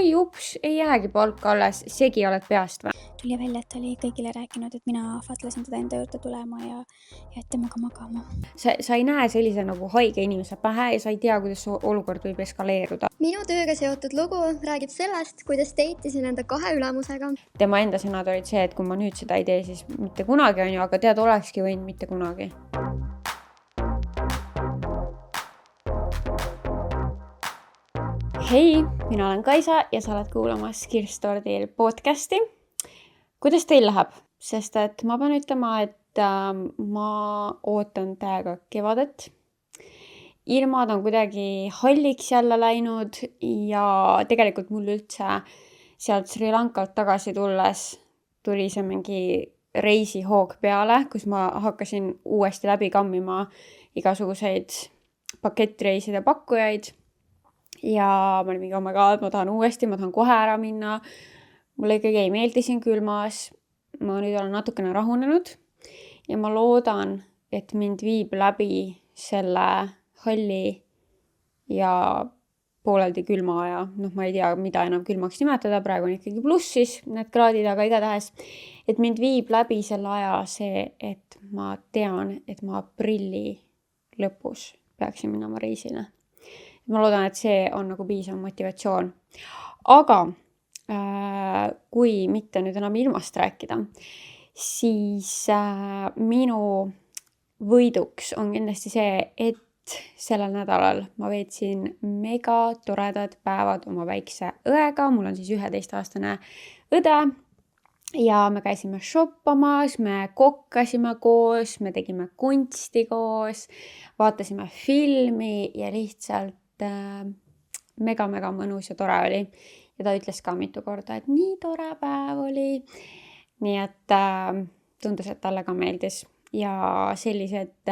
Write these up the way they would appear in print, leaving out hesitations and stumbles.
oi ups, ei jäägi palka alles, segi oled peast või? Tuli välja, et ta oli kõigile rääkinud, et mina ahvatlesin teda enda juurde tulema ja temaga magama. Sa ei näe sellise nagu haige inimese pähe ja sa ei tea, kuidas see olukord võib eskaleeruda. Minu tööga seotud lugu räägib sellest, kuidas deitisin enda 2 ülemusega. Tema enda sõnad olid see, et kui ma nüüd seda ei tee, siis mitte kunagi on ju, aga tead, olekski võinud mitte kunagi. Hei, mina olen Kaisa ja sa oled kuulamas Kirstordil podcasti. Kuidas teil läheb? Sest et ma pean ütlema, et ma ootan täiega kevadet. Ilmad on kuidagi halliks jälle läinud ja tegelikult mul üldse sealt Sri Lankalt tagasi tulles tuli see mingi reisihoog peale, kus ma hakkasin uuesti läbi kammima igasuguseid pakettreiside pakkujaid. Ja ma olin mingi, oh my god, ma tahan kohe ära minna. Mulle ikkagi ei meeldi siin külmas. Ma nüüd olen natukene rahunenud ja ma loodan, et mind viib läbi selle halli ja pooleldi külma aja. Ma ei tea, mida enam külmaks nimetada. Praegu on ikkagi plussis need kraadid, aga igatahes, et mind viib läbi selle aja see, et ma tean, et ma aprilli lõpus peaksin minema reisile. Ma loodan, et see on nagu piisav motivatsioon. Aga kui mitte nüüd enam ilmast rääkida, siis minu võiduks on kindlasti see, et sellel nädalal ma veetsin mega toredad päevad oma väikse õega. Mul on siis 11-aastane õde ja me käisime shoppamas, me kokkasime koos, me tegime kunsti koos, vaatasime filmi ja lihtsalt mega mõnus ja tore oli. Ja ta ütles ka mitu korda, et nii tore päev oli. Nii et tundus, et talle ka meeldis. Ja sellised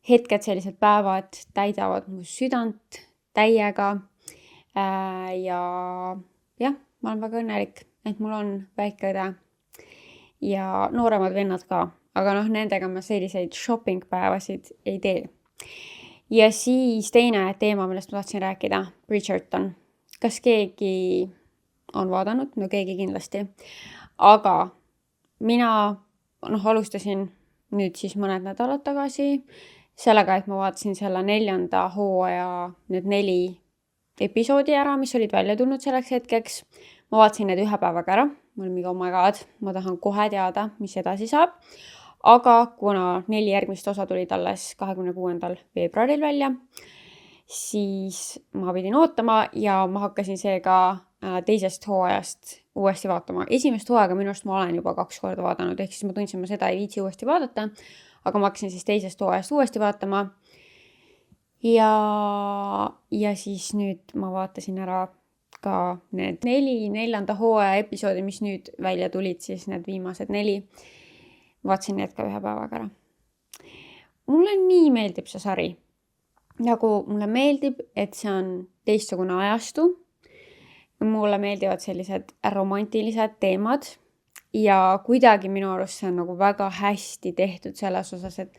hetked, sellised päevad täidavad mu südant täiega. Ja jah, ma olen väga õnnelik, et mul on väike õde ja nooremad vennad ka. Aga nendega ma selliseid shopping päevasid ei tee. Ja siis teine teema, millest ma tahtsin rääkida, Bridgerton. Kas keegi on vaadanud? No keegi kindlasti. Aga mina alustasin nüüd siis mõned nädalad tagasi sellega, et ma vaatasin selle 4. hooaja need 4 episoodi ära, mis olid välja tulnud selleks hetkeks. Ma vaatasin need 1 päevaga ära. Ma olin mingi, oh my god, ma tahan kohe teada, mis edasi saab. Aga kuna 4 järgmist osa tulid alles 26. veebruaril välja, siis ma pidin ootama ja ma hakkasin seega 2. hooajast uuesti vaatama. Esimest hooaega minu arust ma olen juba 2 korda vaadanud, ehk siis ma tundsin, ma seda ei viitsi uuesti vaadata, aga ma hakkasin siis 2. hooajast uuesti vaatama. Ja siis nüüd ma vaatasin ära ka need 4. hooaja episoodi, mis nüüd välja tulid, siis need viimased 4. Vaatsin need ka 1 päevaga ära. Mulle nii meeldib see sari. Nagu mulle meeldib, et see on teistsugune ajastu. Mulle meeldivad sellised romantilised teemad. Ja kuidagi minu arust see on nagu väga hästi tehtud selles osas, et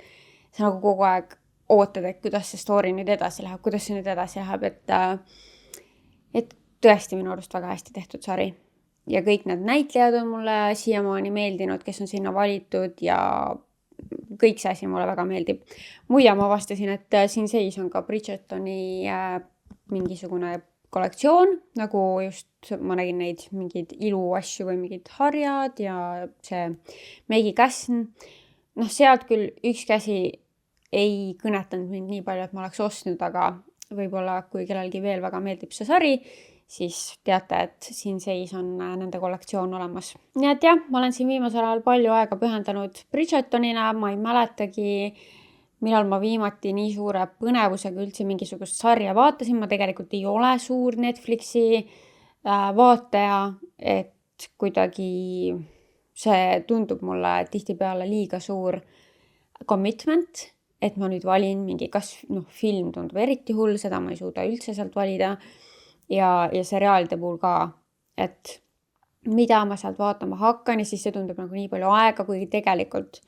see nagu kogu aeg ootad, et kuidas see story nüüd edasi läheb. Et tõesti minu arust väga hästi tehtud sari. Ja kõik need näitlejad on mulle siiamaani meeldinud, kes on sinna valitud ja kõik see asi mulle väga meeldib. Muide, ma avastasin, et siin seis on ka Bridgertoni mingisugune kollektsioon, nagu just ma nägin neid mingid iluasju või mingid harjad ja see Maggie Casson. Sealt küll ükski asi ei kõnetanud mind nii palju, et ma oleks ostnud, aga võib-olla kui kellelgi veel väga meeldib see sari, siis teate, et siin seis on nende kollektsioon olemas. Nii et jah, ma olen siin viimasel ajal palju aega pühendanud Bridgertonile, ma ei mäletagi, millal ma viimati nii suure põnevusega üldse mingisugust sarja vaatasin. Ma tegelikult ei ole suur Netflixi vaataja, et kuidagi see tundub mulle tihtipeale liiga suur commitment, et ma nüüd valin mingi, kas film tundub eriti hull, seda ma ei suuda üldse sealt valida. Ja seriaalide puhul ka, et mida ma sealt vaatama hakkan ja siis see tundub nagu nii palju aega, kuigi tegelikult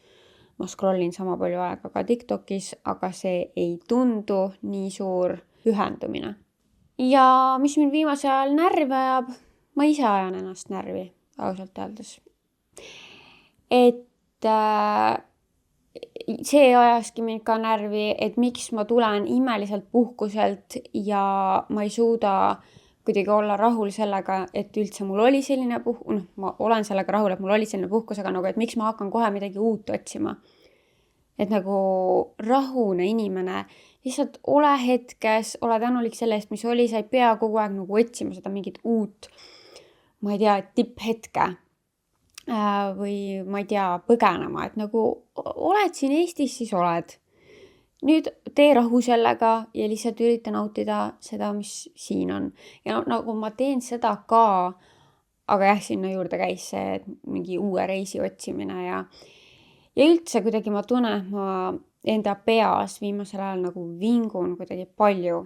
ma scrollin sama palju aega ka TikTokis, aga see ei tundu nii suur pühendumine. Ja mis mind viimasel ajal närvi ajab, ma ise ajan ennast närvi, ausalt öeldes. Et see ajaski mind ka närvi, et miks ma tulen imeliselt puhkuselt ja ma ei suuda kuidagi olla rahul sellega, et üldse mul oli selline ma olen sellega rahul, et mul oli selline puhkus, aga nagu, et miks ma hakkan kohe midagi uut otsima. Et nagu rahune inimene, lihtsalt ole hetkes, ole tänulik selle eest, mis oli, sa ei pea kogu aeg nagu otsima seda mingit uut, ma ei tea, tipphetke või ma ei tea, põgenema, et nagu oled siin Eestis, siis oled. Nüüd tee rahu sellega ja lihtsalt ürita nautida seda, mis siin on. Ja nagu ma teen seda ka, aga jah, sinna juurde käis see mingi uue reisi otsimine ja üldse kuidagi ma tunnen, et ma enda peas viimasel ajal nagu vingun kuidagi palju.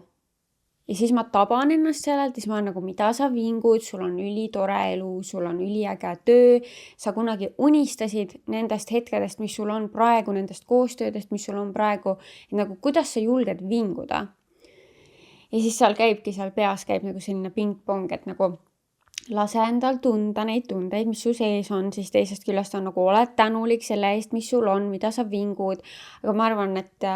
Ja siis ma taban ennast sellelt ja siis ma olen nagu, mida sa vingud, sul on ülitore elu, sul on üliäge töö, sa kunagi unistasid nendest hetkedest, mis sul on praegu, nendest koostöödest, mis sul on praegu, et nagu kuidas sa julged vinguda. Ja siis seal peas käib nagu selline ping-pong, et nagu lase endal tunda neid tundeid, mis su sees on, siis teisest küljest on nagu oled tänulik selle eest, mis sul on, mida sa vingud. Aga ma arvan, et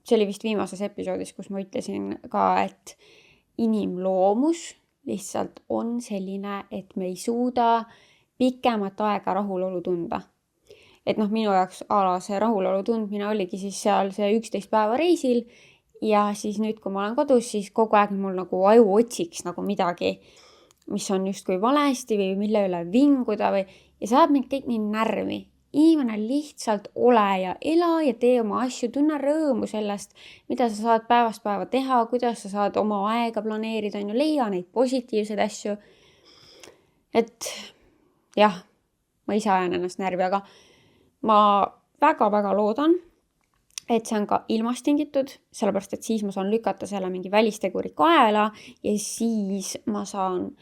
see oli vist viimases episoodis, kus ma ütlesin ka, et inimloomus lihtsalt on selline, et me ei suuda pikemat aega rahulolu tunda. Et minu jaoks see rahulolu tundmine oligi siis seal see 11 päeva reisil ja siis nüüd, kui ma olen kodus, siis kogu aeg mul nagu aju otsiks nagu midagi, mis on justkui valesti või mille üle vinguda ja saab mind kõik nii närvi. Inimene lihtsalt ole ja ela ja tee oma asju, tunne rõõmu sellest, mida sa saad päevast päeva teha, kuidas sa saad oma aega planeerida, leia neid positiivseid asju. Et jah, ma ise ajan ennast närvi, aga ma väga-väga loodan, et see on ka ilmast tingitud, sellepärast et siis ma saan lükata selle mingi välisteguri kaela ja siis ma saan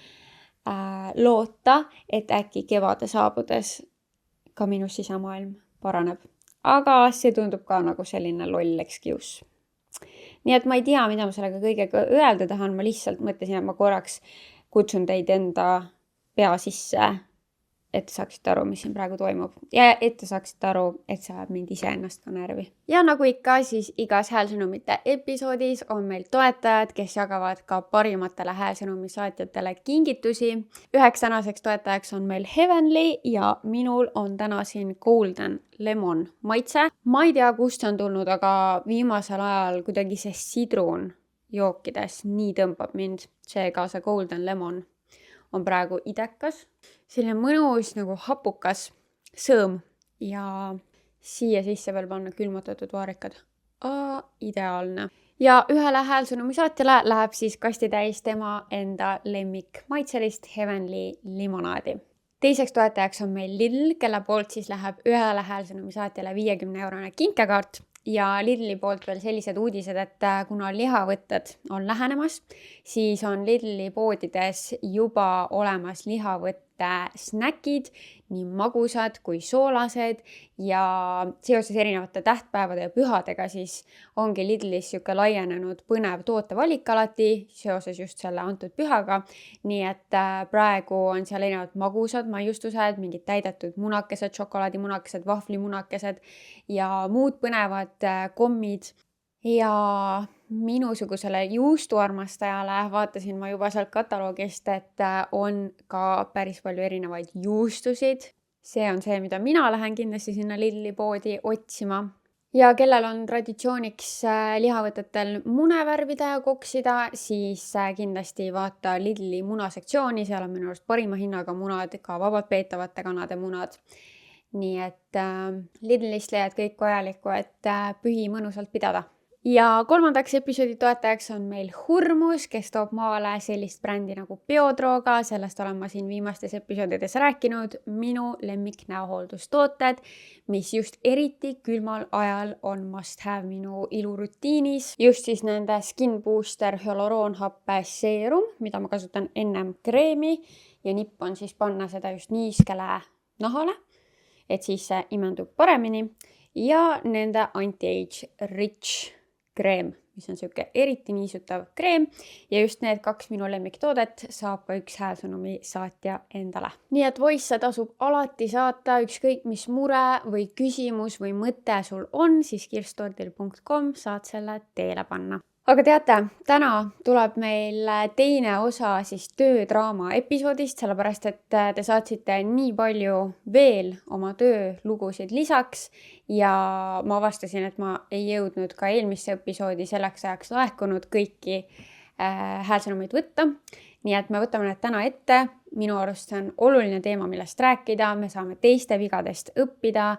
loota, et äkki kevade saabudes ka minu sisemaailm paraneb. Aga see tundub ka nagu selline loll excuse. Nii et ma ei tea, mida ma sellega kõigega öelda tahan, ma lihtsalt mõtlesin, et ma korraks kutsun teid enda pea sisse, et saaksite aru, mis siin praegu toimub. Ja et te saaksite aru, et see ajab mind iseennast ka närvi. Ja nagu ikka, siis igas häälsõnumite episoodis on meil toetajad, kes jagavad ka parimatele häälsõnumi saatjatele kingitusi. Üheks tänaseks toetajaks on meil Heavenly ja minul on täna siin Golden Lemon maitse. Ma ei tea, kust see on tulnud, aga viimasel ajal kuidagi see sidrun jookides nii tõmbab mind. Seega see Golden Lemon on praegu idekas. Selline mõnus nagu hapukas sõõm ja siia sisse veel panna külmutatud vaarikad. Ideaalne. Ja ühele häälsõnumi saatjale läheb siis kasti täis tema enda lemmik maitselist Heavenly limonaadi. Teiseks toetajaks on meil Lidl, kelle poolt siis läheb ühele häälsõnumi saatjale 50-eurone kinkekaart. Ja Lidli poolt veel sellised uudised, et kuna lihavõtted on lähenemas, siis on Lidli poodides juba olemas lihavõtte snäkid, nii magusad kui soolased ja seoses erinevate tähtpäevade ja pühadega siis ongi Lidlis siuke laienenud põnev tootevalik alati seoses just selle antud pühaga. Nii et praegu on seal erinevad magusad maiustused, mingid täidetud munakesed, šokolaadimunakesed, vahvlimunakesed ja muud põnevad kommid. Ja minusugusele juustuarmastajale vaatasin ma juba sealt kataloogist, et on ka päris palju erinevaid juustusid. See on see, mida mina lähen kindlasti sinna Lidli poodi otsima. Ja kellel on traditsiooniks lihavõtetel munevärvida ja koksida, siis kindlasti vaata Lidli munasektsiooni. Seal on minu arust parima hinnaga munad, ka vabalt peetavate kanade munad. Nii et Lidlist leiad kõik vajalikku, et pühi mõnusalt pidada. Ja kolmandaks episoodi toetajaks on meil Hurmus, kes toob maale sellist brändi nagu Biodroga. Sellest olen ma siin viimastes episoodides rääkinud. Minu lemmik näohooldustooted, mis just eriti külmal ajal on must have minu ilurutiinis. Just siis nende Skin Booster hyaluroonhappe seerum, mida ma kasutan ennem kreemi ja nipp on siis panna seda just niiskele nahale, et siis see imendub paremini. Ja nende Anti-Age Rich kreem, mis on siuke eriti niisutav kreem ja just need 2 minu lemmiktoodet saab ka üks häälsõnumi saatja endale. Nii et voice tasub alati saata, ükskõik mis mure või küsimus või mõte sul on, siis kirstordil.com saad selle teele panna. Aga teate, täna tuleb meil teine osa siis töödraama episoodist, sellepärast et te saatsite nii palju veel oma töölugusid lisaks ja ma avastasin, et ma ei jõudnud ka eelmisse episoodi selleks ajaks laekunud kõiki häälsõnumeid võtta. Nii et me võtame need täna ette. Minu arust see on oluline teema, millest rääkida, me saame teiste vigadest õppida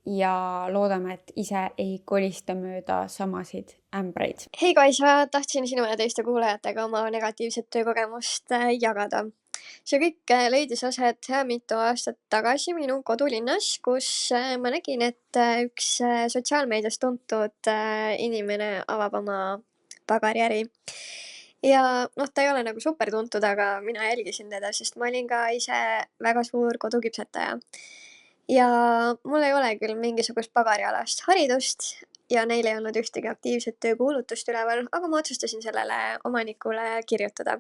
ja loodame, et ise ei kolista mööda samasid ämbreid. Hei Kaisa, tahtsin sinu ja teiste kuulajatega oma negatiivset töökogemust jagada. See kõik leidis aset mitu aastat tagasi minu kodulinnas, kus ma nägin, et üks sotsiaalmeedias tuntud inimene avab oma pagariäri. Ja ta ei ole nagu super tuntud, aga mina jälgisin teda, sest ma olin ka ise väga suur koduküpsetaja. Ja mul ei ole küll mingisugust pagarialast haridust ja neil ei olnud ühtegi aktiivset töökuulutust üleval, aga ma otsustasin sellele omanikule kirjutada.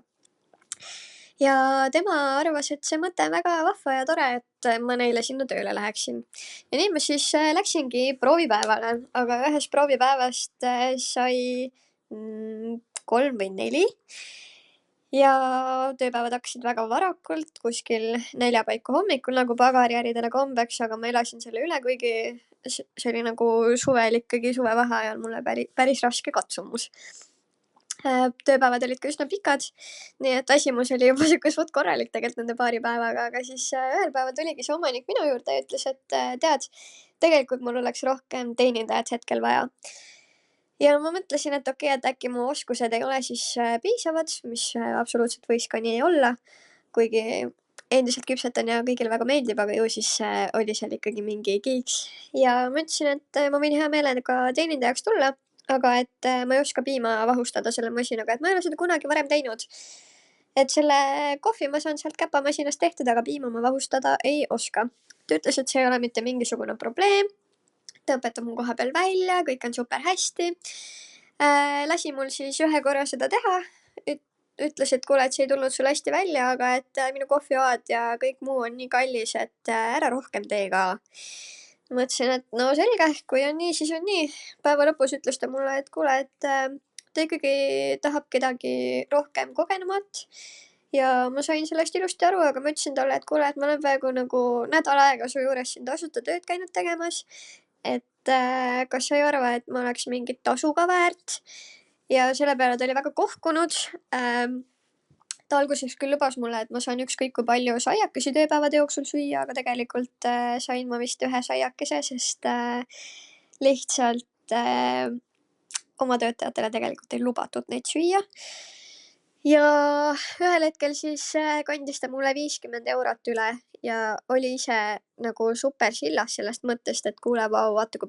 Ja tema arvas, et see mõte on väga vahva ja tore, et ma neile sinna tööle läheksin. Ja nii ma siis läksingi proovipäevale, aga ühest proovipäevast sai 3 või 4. Ja tööpäevad hakkasid väga varakult, kuskil 4 paiku hommikul nagu pagariäridele kombeks, aga ma elasin selle üle, kuigi see oli nagu suvel ikkagi suvevaheajal mulle päris raske katsumus. Tööpäevad olid ka üsna pikad, nii et väsimus oli juba siuke suht korralik tegelikult nende paari päevaga, aga siis ühel päeval tuligi see omanik minu juurde ja ütles, et tead, tegelikult mul oleks rohkem teenindajat hetkel vaja. Ja ma mõtlesin, et okei, et äkki mu oskused ei ole siis piisavad, mis absoluutselt võis ka nii olla, kuigi endiselt küpsetan ja kõigile väga meeldib, aga ju siis oli seal ikkagi mingi kiiks. Ja ma ütlesin, et ma võin hea meelega teenindajaks tulla, aga et ma ei oska piima vahustada selle masinaga, et ma ei ole seda kunagi varem teinud. Et selle kohvi ma saan sealt käpamasinast tehtud, aga piima ma vahustada ei oska. Ta ütles, et see ei ole mitte mingisugune probleem. Ta õpetab mu koha peal välja, kõik on super hästi. Lasi mul siis ühe korra seda teha. Ütles, et kuule, et see ei tulnud sul hästi välja, aga et minu kohvioad ja kõik muu on nii kallis, et ära rohkem tee ka. Mõtlesin, et no selge, kui on nii, siis on nii. Päeva lõpus ütles ta mulle, et kuule, et ta ikkagi tahab kedagi rohkem kogenumat. Ja ma sain sellest ilusti aru, aga ma ütlesin talle, et kuule, et ma olen praegu nagu nädal aega su juures siin tasuta tööd käinud tegemas. Et kas sa ei arva, et ma oleks mingit tasu ka väärt? Ja selle peale ta oli väga kohkunud. Ta alguses küll lubas mulle, et ma saan ükskõik kui palju saiakesi tööpäevade jooksul süüa, aga tegelikult sain ma vist 1 saiakese, sest lihtsalt oma töötajatele tegelikult ei lubatud neid süüa. Ja ühel hetkel siis kandis ta mulle 50 eurot üle ja oli ise nagu super sillas sellest mõttest, et kuule, vau, vaata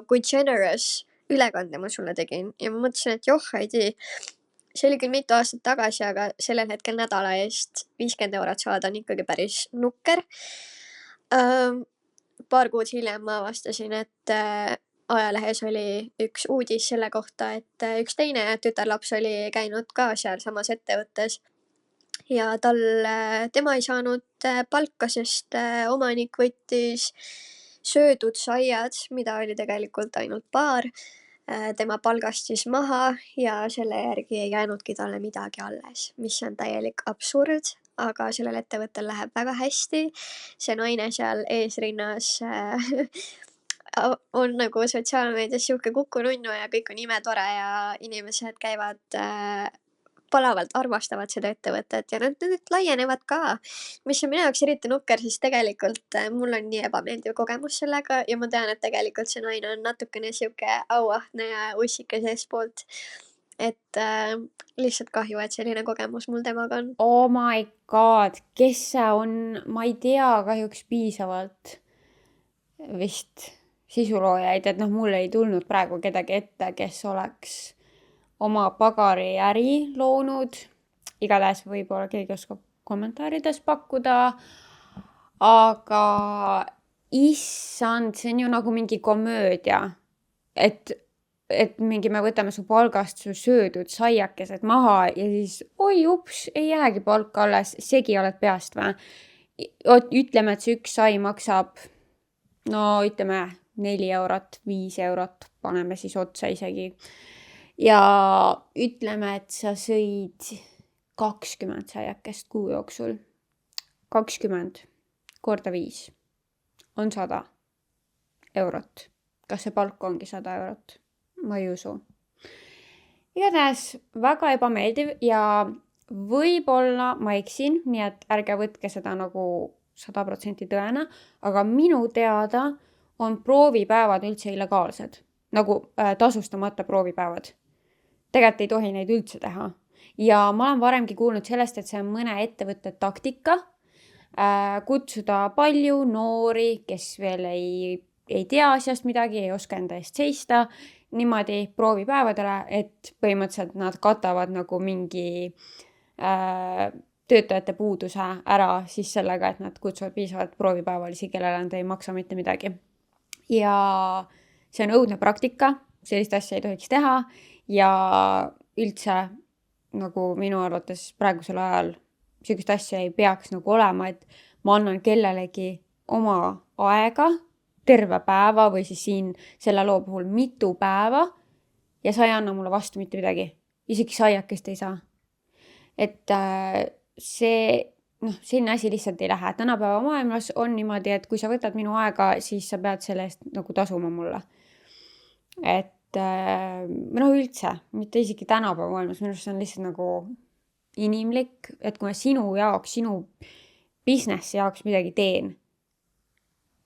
kui generous ülekande ma sulle tegin. Ja ma mõtlesin, et joh, ei tea. See oli küll mitu aastat tagasi, aga sellel hetkel nädala eest 50 eurot saada on ikkagi päris nukker. Paar kuud hiljem ma avastasin, et ajalehes oli üks uudis selle kohta, et üks teine tütarlaps oli käinud ka seal samas ettevõttes ja tema ei saanud palka, sest omanik võttis söödud saiad, mida oli tegelikult ainult paar, tema palgast siis maha ja selle järgi ei jäänudki talle midagi alles, mis on täielik absurd, aga sellel ettevõttel läheb väga hästi. See naine seal eesrinnas on nagu sotsiaalmeedias siuke kukununnu ja kõik on imetore ja inimesed käivad palavalt armastavad seda ettevõtet ja nad laienevad ka, mis on minu jaoks eriti nukker, sest tegelikult mul on nii ebameeldiv kogemus sellega ja ma tean, et tegelikult see naine on natukene siuke auahne ja ussike seespoolt. Et lihtsalt kahju, et selline kogemus mul temaga on. Oh my god, kes see on? Ma ei tea kahjuks piisavalt vist sisuloojaid, et mul ei tulnud praegu kedagi ette, kes oleks oma pagariäri loonud. Igatahes võib-olla keegi oskab kommentaarides pakkuda. Aga issand, see on ju nagu mingi komöödia. Et et mingi me võtame su palgast su söödud saiakesed maha ja siis oi ups, ei jäägi palk alles, segi oled peast või? Ütleme, et see üks sai maksab, no ütleme 4 eurot, 5 eurot, paneme siis otsa isegi. Ja ütleme, et sa sõid 20 saiakest kuu jooksul. 20 korda 5 on 100 eurot. Kas see palk ongi 100 eurot? Ma ei usu. Igatahes väga ebameeldiv ja võib-olla ma eksin, nii et ärge võtke seda nagu 100% tõena, aga minu teada on proovipäevad üldse illegaalsed, nagu tasustamata proovipäevad. Tegelikult ei tohi neid üldse teha. Ja ma olen varemgi kuulnud sellest, et see on mõne ettevõtte taktika kutsuda palju noori, kes veel ei tea asjast midagi, ei oska enda eest seista, niimoodi proovipäevadele, et põhimõtteliselt nad katavad nagu mingi töötajate puuduse ära siis sellega, et nad kutsuvad piisavalt proovipäevalisi, kellele nad ei maksa mitte midagi. Ja see on õudne praktika, sellist asja ei tohiks teha ja üldse nagu minu arvates praegusel ajal sellist asja ei peaks nagu olema, et ma annan kellelegi oma aega terve päeva või siis siin selle loo puhul mitu päeva ja sa ei anna mulle vastu mitte midagi. Isegi saiakest ei saa. Et selline asi lihtsalt ei lähe. Tänapäeva maailmas on niimoodi, et kui sa võtad minu aega, siis sa pead selle eest nagu tasuma mulle. Et üldse, mitte isegi tänapäeva maailmas, minu arust on lihtsalt nagu inimlik, et kui ma sinu jaoks, sinu businessi jaoks midagi teen,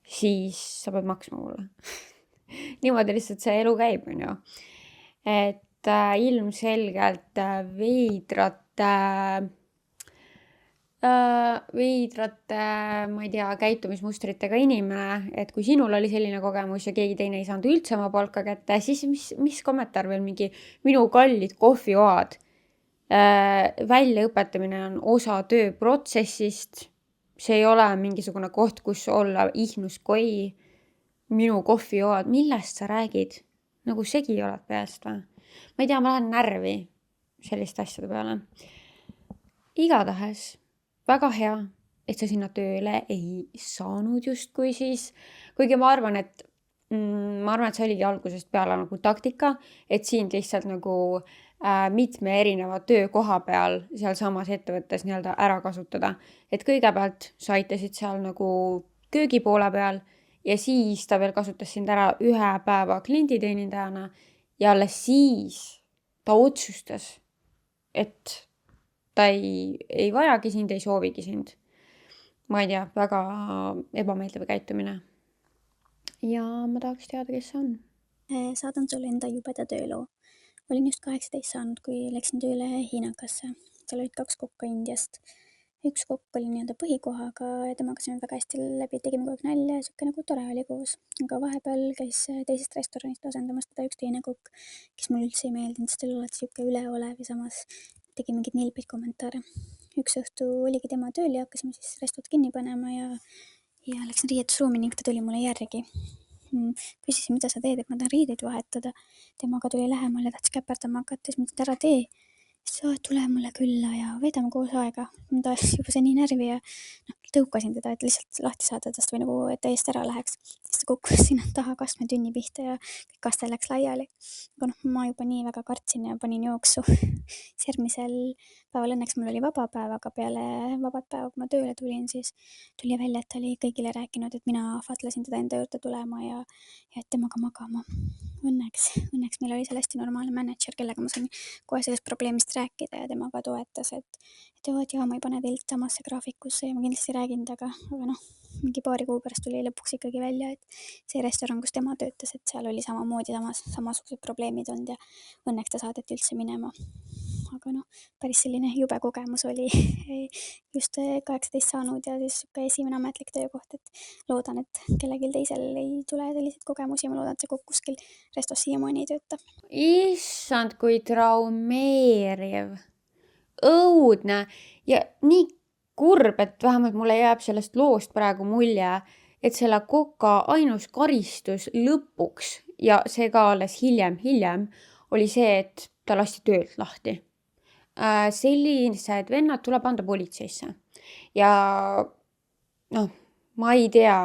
siis sa pead maksma mulle. Niimoodi lihtsalt see elu käib, on ju. Et ilmselgelt veidrate, ma ei tea, käitumismustritega inimene, et kui sinul oli selline kogemus ja keegi teine ei saanud üldse oma palka kätte, siis mis kommentaar veel mingi minu kallid kohvioad. Väljaõpetamine on osa tööprotsessist. See ei ole mingisugune koht, kus olla ihnus koi. Minu kohvioad, millest sa räägid? Nagu segi oled peast või? Ma ei tea, ma lähen närvi selliste asjade peale. Igatahes väga hea, et sa sinna tööle ei saanud justkui siis. Kuigi ma arvan, et see oligi algusest peale nagu taktika, et sind lihtsalt nagu mitme erineva töökoha peal seal samas ettevõttes nii-öelda ära kasutada. Et kõigepealt sa aitasid seal nagu köögipoole peal ja siis ta veel kasutas sind ära 1 päeva klienditeenindajana ja alles siis ta otsustas, et ta ei vajagi sind, ei soovigi sind. Ma ei tea, väga ebameeldiv käitumine. Ja ma tahaks teada, kes see on. Saadan sulle enda jubeda tööloo. Olin just 18 saanud, kui läksin tööle Hiinakasse. Seal olid 2 kokka Indiast. Üks kokk oli nii-öelda põhikohaga ja temaga saime väga hästi läbi, tegime kogu aeg nalja ja siuke nagu tore oli koos. Aga vahepeal käis teisest restoranist asendamas teda üks teine kokk, kes mulle üldse ei meeldinud, sest ta oli alati siuke üleolev ja samas tegi mingeid nilbeid kommentaare. Üks õhtu oligi tema tööl ja hakkasime siis restot kinni panema ja läksin riietusruumi ning ta tuli mulle järgi. Küsisin, mida sa teed, et ma tahan riideid vahetada. Temaga tuli lähemal ja tahtis käperdama hakata, siis mõtlesin, et ära tee. Siis tule mulle külla ja veedame koos aega. Ma taas juba see nii närvi ja tõukasin teda, et lihtsalt lahti saada tast või nagu täiesti ära läheks. Siis ta kukkus sinna taha kastmetünni pihta ja kõik kaste läks laiali. Aga ma juba nii väga kartsin ja panin jooksu. Siis järgmisel päeval õnneks mul oli vaba päev, aga peale vabat päeva, kui ma tööle tulin, siis tuli välja, et ta oli kõigile rääkinud, et mina ahvatlesin teda enda juurde tulema ja et temaga magama. Õnneks meil oli seal hästi normaalne manager, kellega ma sain kohe sellest probleemist rääkida ja temaga toetas, et ma ei pane teilt samasse graafikusse ja ma kindlasti räägin temaga, aga mingi paari kuu pärast tuli lõpuks ikkagi välja, et see restoran, kus tema töötas, et seal oli samamoodi samasugused probleemid olnud ja õnneks ta saadeti üldse minema. Aga päris selline jube kogemus oli just 18 saanud ja siis esimene ametlik töökoht, et loodan, et kellelgi teisel ei tule selliseid kogemusi ja ma loodan, et see kokk kuskil restos siiamaani ei tööta. Issand, kui traumeeriv, õudne ja nii kurb, et vähemalt mulle jääb sellest loost praegu mulje, et selle koka ainus karistus lõpuks ja see ka alles hiljem oli see, et ta lasti töölt lahti. Sellised vennad tuleb anda politseisse ja noh, ma ei tea,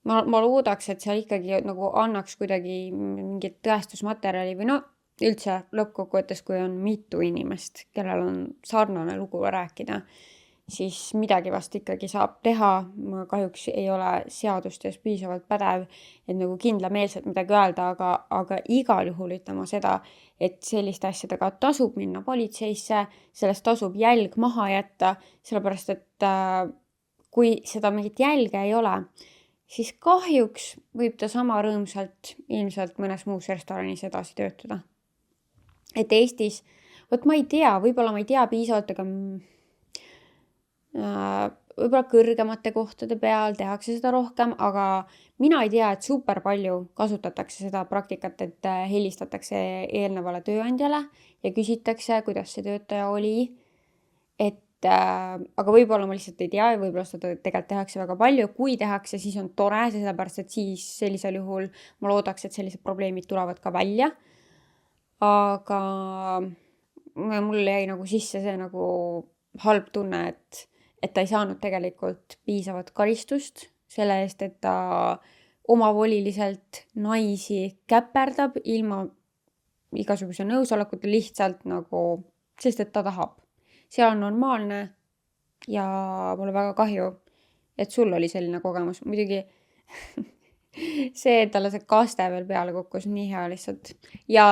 ma loodaks, et seal ikkagi nagu annaks kuidagi mingit tõestusmaterjali või no üldse lõppkokkuvõttes, kui on mitu inimest, kellel on sarnane lugu rääkida, siis midagi vast ikkagi saab teha. Ma kahjuks ei ole seadustes piisavalt pädev, et nagu kindlameelselt midagi öelda, aga igal juhul ütlema seda, et selliste asjadega tasub minna politseisse, sellest tasub jälg maha jätta, sellepärast et kui seda mingit jälge ei ole, siis kahjuks võib ta sama rõõmsalt ilmselt mõnes muus restoranis edasi töötada. Et Eestis, vot ma ei tea, võib-olla ma ei tea piisavalt, aga võib-olla kõrgemate kohtade peal tehakse seda rohkem, aga mina ei tea, et super palju kasutatakse seda praktikat, et helistatakse eelnevale tööandjale ja küsitakse, kuidas see töötaja oli. Aga võib-olla ma lihtsalt ei tea ja võib-olla seda tegelikult tehakse väga palju. Kui tehakse, siis on tore, sellepärast et siis sellisel juhul ma loodaks, et sellised probleemid tulevad ka välja. Aga mul jäi nagu sisse see nagu halb tunne, et ta ei saanud tegelikult piisavat karistust selle eest, et ta omavoliliselt naisi käperdab ilma igasuguse nõusolekuta lihtsalt nagu, sest et ta tahab. See on normaalne ja mulle väga kahju, et sul oli selline kogemus. Muidugi see, et talle see kaste veel peale kukkus, nii hea lihtsalt. Ja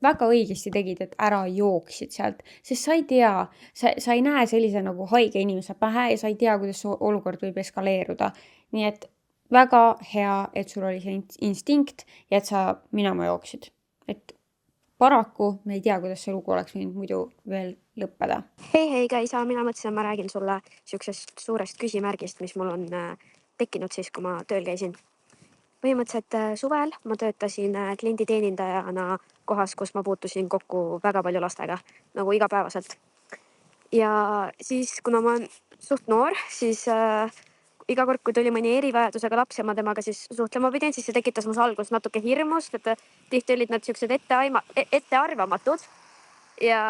väga õigesti tegid, et ära jooksid sealt, sest sa ei tea, sa ei näe sellise nagu haige inimese pähe ja sa ei tea, kuidas see olukord võib eskaleeruda. Nii et väga hea, et sul oli see instinkt ja et sa minema jooksid. Et paraku me ei tea, kuidas see lugu oleks võinud muidu veel lõppeda. Hei Kaisa, mina mõtlesin, ma räägin sulle siuksest suurest küsimärgist, mis mul on tekkinud siis, kui ma tööl käisin. Põhimõtteliselt suvel ma töötasin klienditeenindajana kohas, kus ma puutusin kokku väga palju lastega, nagu igapäevaselt. Ja siis, kuna ma olen suht noor, siis iga kord, kui tuli mõni erivajadusega laps ja ma temaga siis suhtlema pidin, siis see tekitas mus alguses natuke hirmust, et tihti olid nad siuksed ettearvamatud ja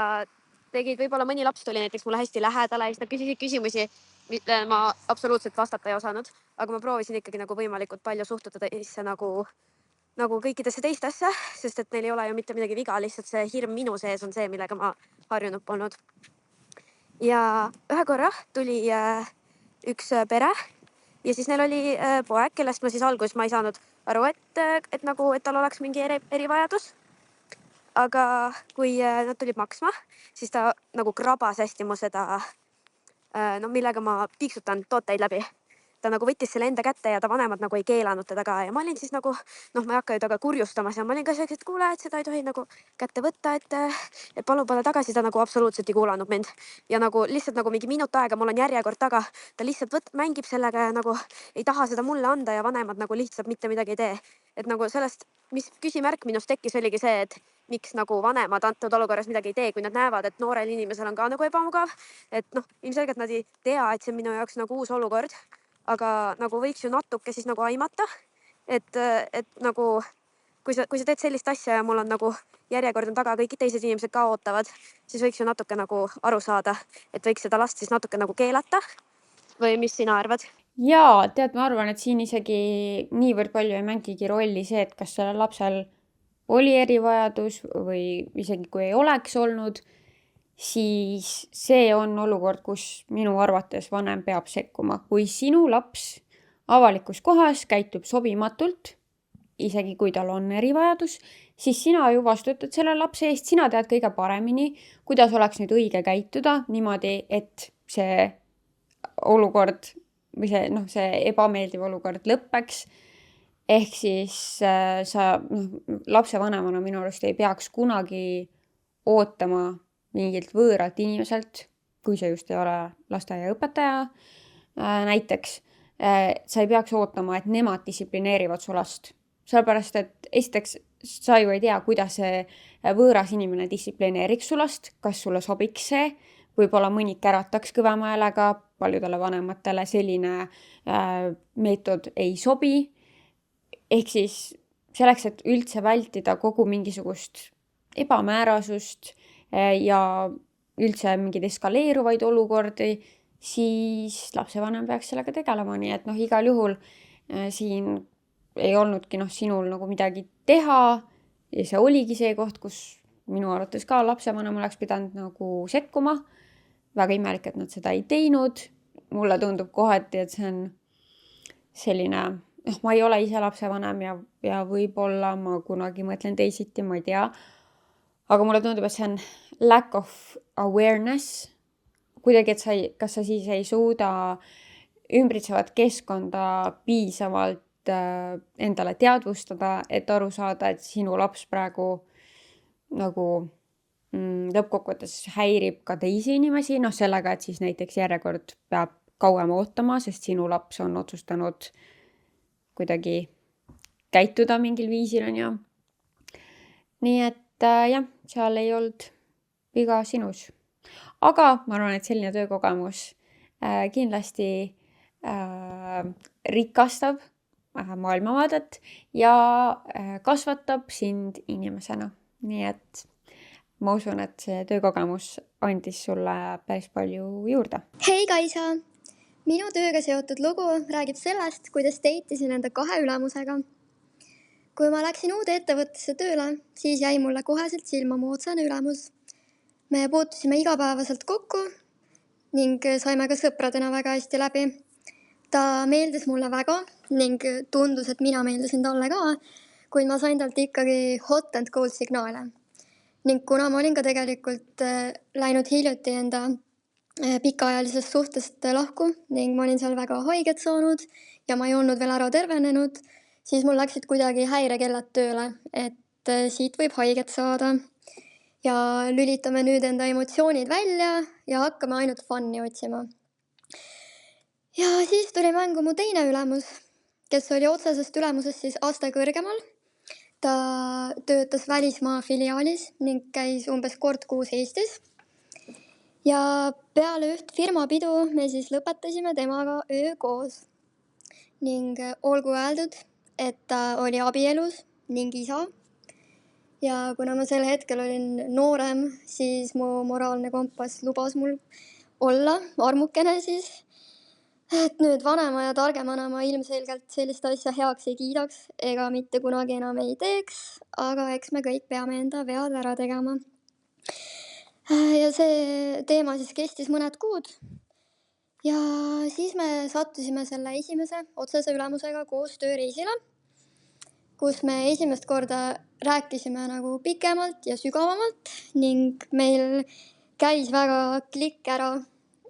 tegid, võib-olla mõni laps tuli näiteks mulle hästi lähedale ja siis nad küsisid küsimusi, millele ma absoluutselt vastata ei osanud, aga ma proovisin ikkagi nagu võimalikult palju suhtuda teisse nagu kõikidesse teistesse, sest et neil ei ole ju mitte midagi viga, lihtsalt see hirm minu sees on see, millega ma harjunud polnud. Ja ühe korra tuli üks pere ja siis neil oli poeg, kellest ma siis alguses ma ei saanud aru, et tal oleks mingi erivajadus. Aga kui nad tulid maksma, siis ta nagu krabas hästi mu seda, millega ma piiksutan tooteid läbi. Ta nagu võttis selle enda kätte ja ta vanemad nagu ei keelanud teda ka. Ja ma olin siis nagu, ma ei hakka ju taga kurjustamas ja ma olin ka selleks, et kuule, et seda ei tohi nagu kätte võtta, et palun tagasi, ta nagu absoluutselt ei kuulanud mind. Ja nagu lihtsalt nagu mingi minut aega, mul on järjekord taga, ta lihtsalt mängib sellega ja nagu ei taha seda mulle anda ja vanemad nagu lihtsalt mitte midagi ei tee. Et nagu sellest, mis küsimärk minust tekkis, oligi see, et miks nagu vanemad antud olukorras midagi ei tee, kui nad näevad, et noorel inimesel on ka nagu ebamugav. Et ilmselgelt nad ei tea, et see on minu jaoks nagu uus olukord. Aga nagu võiks ju natuke siis nagu aimata, et nagu kui sa teed sellist asja ja mul on nagu järjekord on taga, kõik teised inimesed ka ootavad, siis võiks ju natuke nagu aru saada, et võiks seda last siis natuke nagu keelata või mis sina arvad? Jaa, tead, ma arvan, et siin isegi niivõrd palju ei mängigi rolli see, et kas sellel lapsel oli erivajadus või isegi kui ei oleks olnud, siis see on olukord, kus minu arvates vanem peab sekkuma. Kui sinu laps avalikus kohas käitub sobimatult, isegi kui tal on erivajadus, siis sina ju vastutad selle lapse eest, sina tead kõige paremini, kuidas oleks nüüd õige käituda niimoodi, et see olukord või see ebameeldiv olukord lõppeks. Ehk siis sa lapsevanemana minu arust ei peaks kunagi ootama mingilt võõralt inimeselt, kui see just ei ole lasteaiaõpetaja näiteks, sa ei peaks ootama, et nemad distsiplineerivad su last. Sellepärast, et esiteks sa ju ei tea, kuidas see võõras inimene distsiplineeriks su last, kas sulle sobiks see, võib-olla mõni kärataks kõvema häälega, paljudele vanematele selline meetod ei sobi. Ehk siis selleks, et üldse vältida kogu mingisugust ebamäärasust ja üldse mingeid eskaleeruvaid olukordi, siis lapsevanem peaks sellega tegelema, nii et igal juhul siin ei olnudki sinul nagu midagi teha ja see oligi see koht, kus minu arvates ka lapsevanem oleks pidanud nagu sekkuma. Väga imelik, et nad seda ei teinud. Mulle tundub kohati, et see on selline, ma ei ole ise lapsevanem ja võib-olla ma kunagi mõtlen teisiti, ma ei tea. Aga mulle tundub, et see on lack of awareness. Kuidagi, et kas sa siis ei suuda ümbritsevat keskkonda piisavalt endale teadvustada, et aru saada, et sinu laps praegu nagu lõppkokkuvõttes häirib ka teisi inimesi, sellega, et siis näiteks järjekord peab kauem ootama, sest sinu laps on otsustanud kuidagi käituda mingil viisil, on ju. Nii et jah, seal ei olnud viga sinus. Aga ma arvan, et selline töökogemus kindlasti rikastab maailmavaadet ja kasvatab sind inimesena. Nii et ma usun, et see töökogemus andis sulle päris palju juurde. Hei Kaisa! Minu tööga seotud lugu räägib sellest, kuidas deitisin enda 2 ülemusega. Kui ma läksin uude ettevõttesse tööle, siis jäi mulle koheselt silma mu otsene ülemus. Me puutusime igapäevaselt kokku ning saime ka sõpradena väga hästi läbi. Ta meeldis mulle väga ning tundus, et mina meeldisin talle ka, kuid ma sain talt ikkagi hot and cold signaale. Ning kuna ma olin ka tegelikult läinud hiljuti enda pikaajalisest suhtest lahku ning ma olin seal väga haiget saanud ja ma ei olnud veel ära tervenenud, siis mul läksid kuidagi häirekellad tööle, et siit võib haiget saada. Ja lülitame nüüd enda emotsioonid välja ja hakkame ainult fun'i otsima. Ja siis tuli mängu mu teine ülemus, kes oli otsesest ülemusest siis aste kõrgemal. Ta töötas välismaa filiaalis ning käis umbes kord kuus Eestis. Ja peale üht firmapidu me siis lõpetasime temaga öö koos. Ning olgu öeldud, et ta oli abielus ning isa. Ja kuna ma sel hetkel olin noorem, siis mu moraalne kompass lubas mul olla armukene siis. Et nüüd vanema ja targemana ma ilmselgelt sellist asja heaks ei kiidaks ega mitte kunagi enam ei teeks, aga eks me kõik peame enda vead ära tegema. Ja see teema siis kestis mõned kuud. Ja siis me sattusime selle esimese otsese ülemusega koos tööreisile, kus me esimest korda rääkisime nagu pikemalt ja sügavamalt ning meil käis väga klikk ära,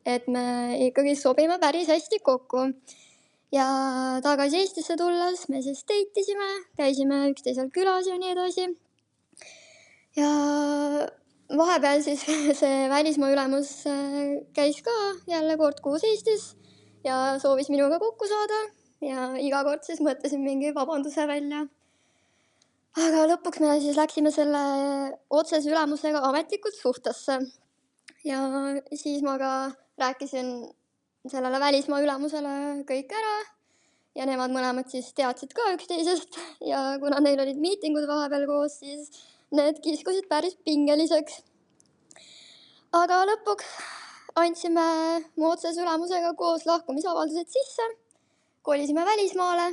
et me ikkagi sobime päris hästi kokku. Ja tagasi Eestisse tulles me siis deitisime, käisime üksteisel külas ja nii edasi. Ja vahepeal siis see välismaa ülemus käis ka jälle kord kuus Eestis ja soovis minuga kokku saada ja iga kord siis mõtlesin mingi vabanduse välja. Aga lõpuks me siis läksime selle otsese ülemusega ametlikult suhtesse. Ja siis ma ka rääkisin sellele välismaa ülemusele kõik ära ja nemad mõlemad siis teadsid ka üksteisest ja kuna neil olid miitingud vahepeal koos, siis need kiskusid päris pingeliseks. Aga lõpuks andsime mu otsese ülemusega koos lahkumisavaldused sisse, kolisime välismaale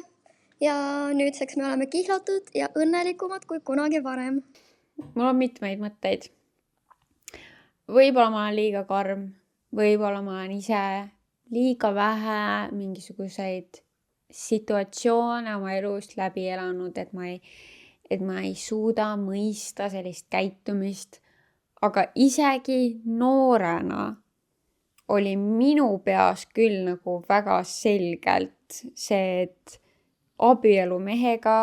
ja nüüdseks me oleme kihlatud ja õnnelikumad kui kunagi varem. Mul on mitmeid mõtteid. Võib-olla ma olen liiga karm, võib-olla ma olen ise liiga vähe mingisuguseid situatsioone oma elust läbi elanud, et ma ei suuda mõista sellist käitumist. Aga isegi noorena oli minu peas küll nagu väga selgelt see, et abielu mehega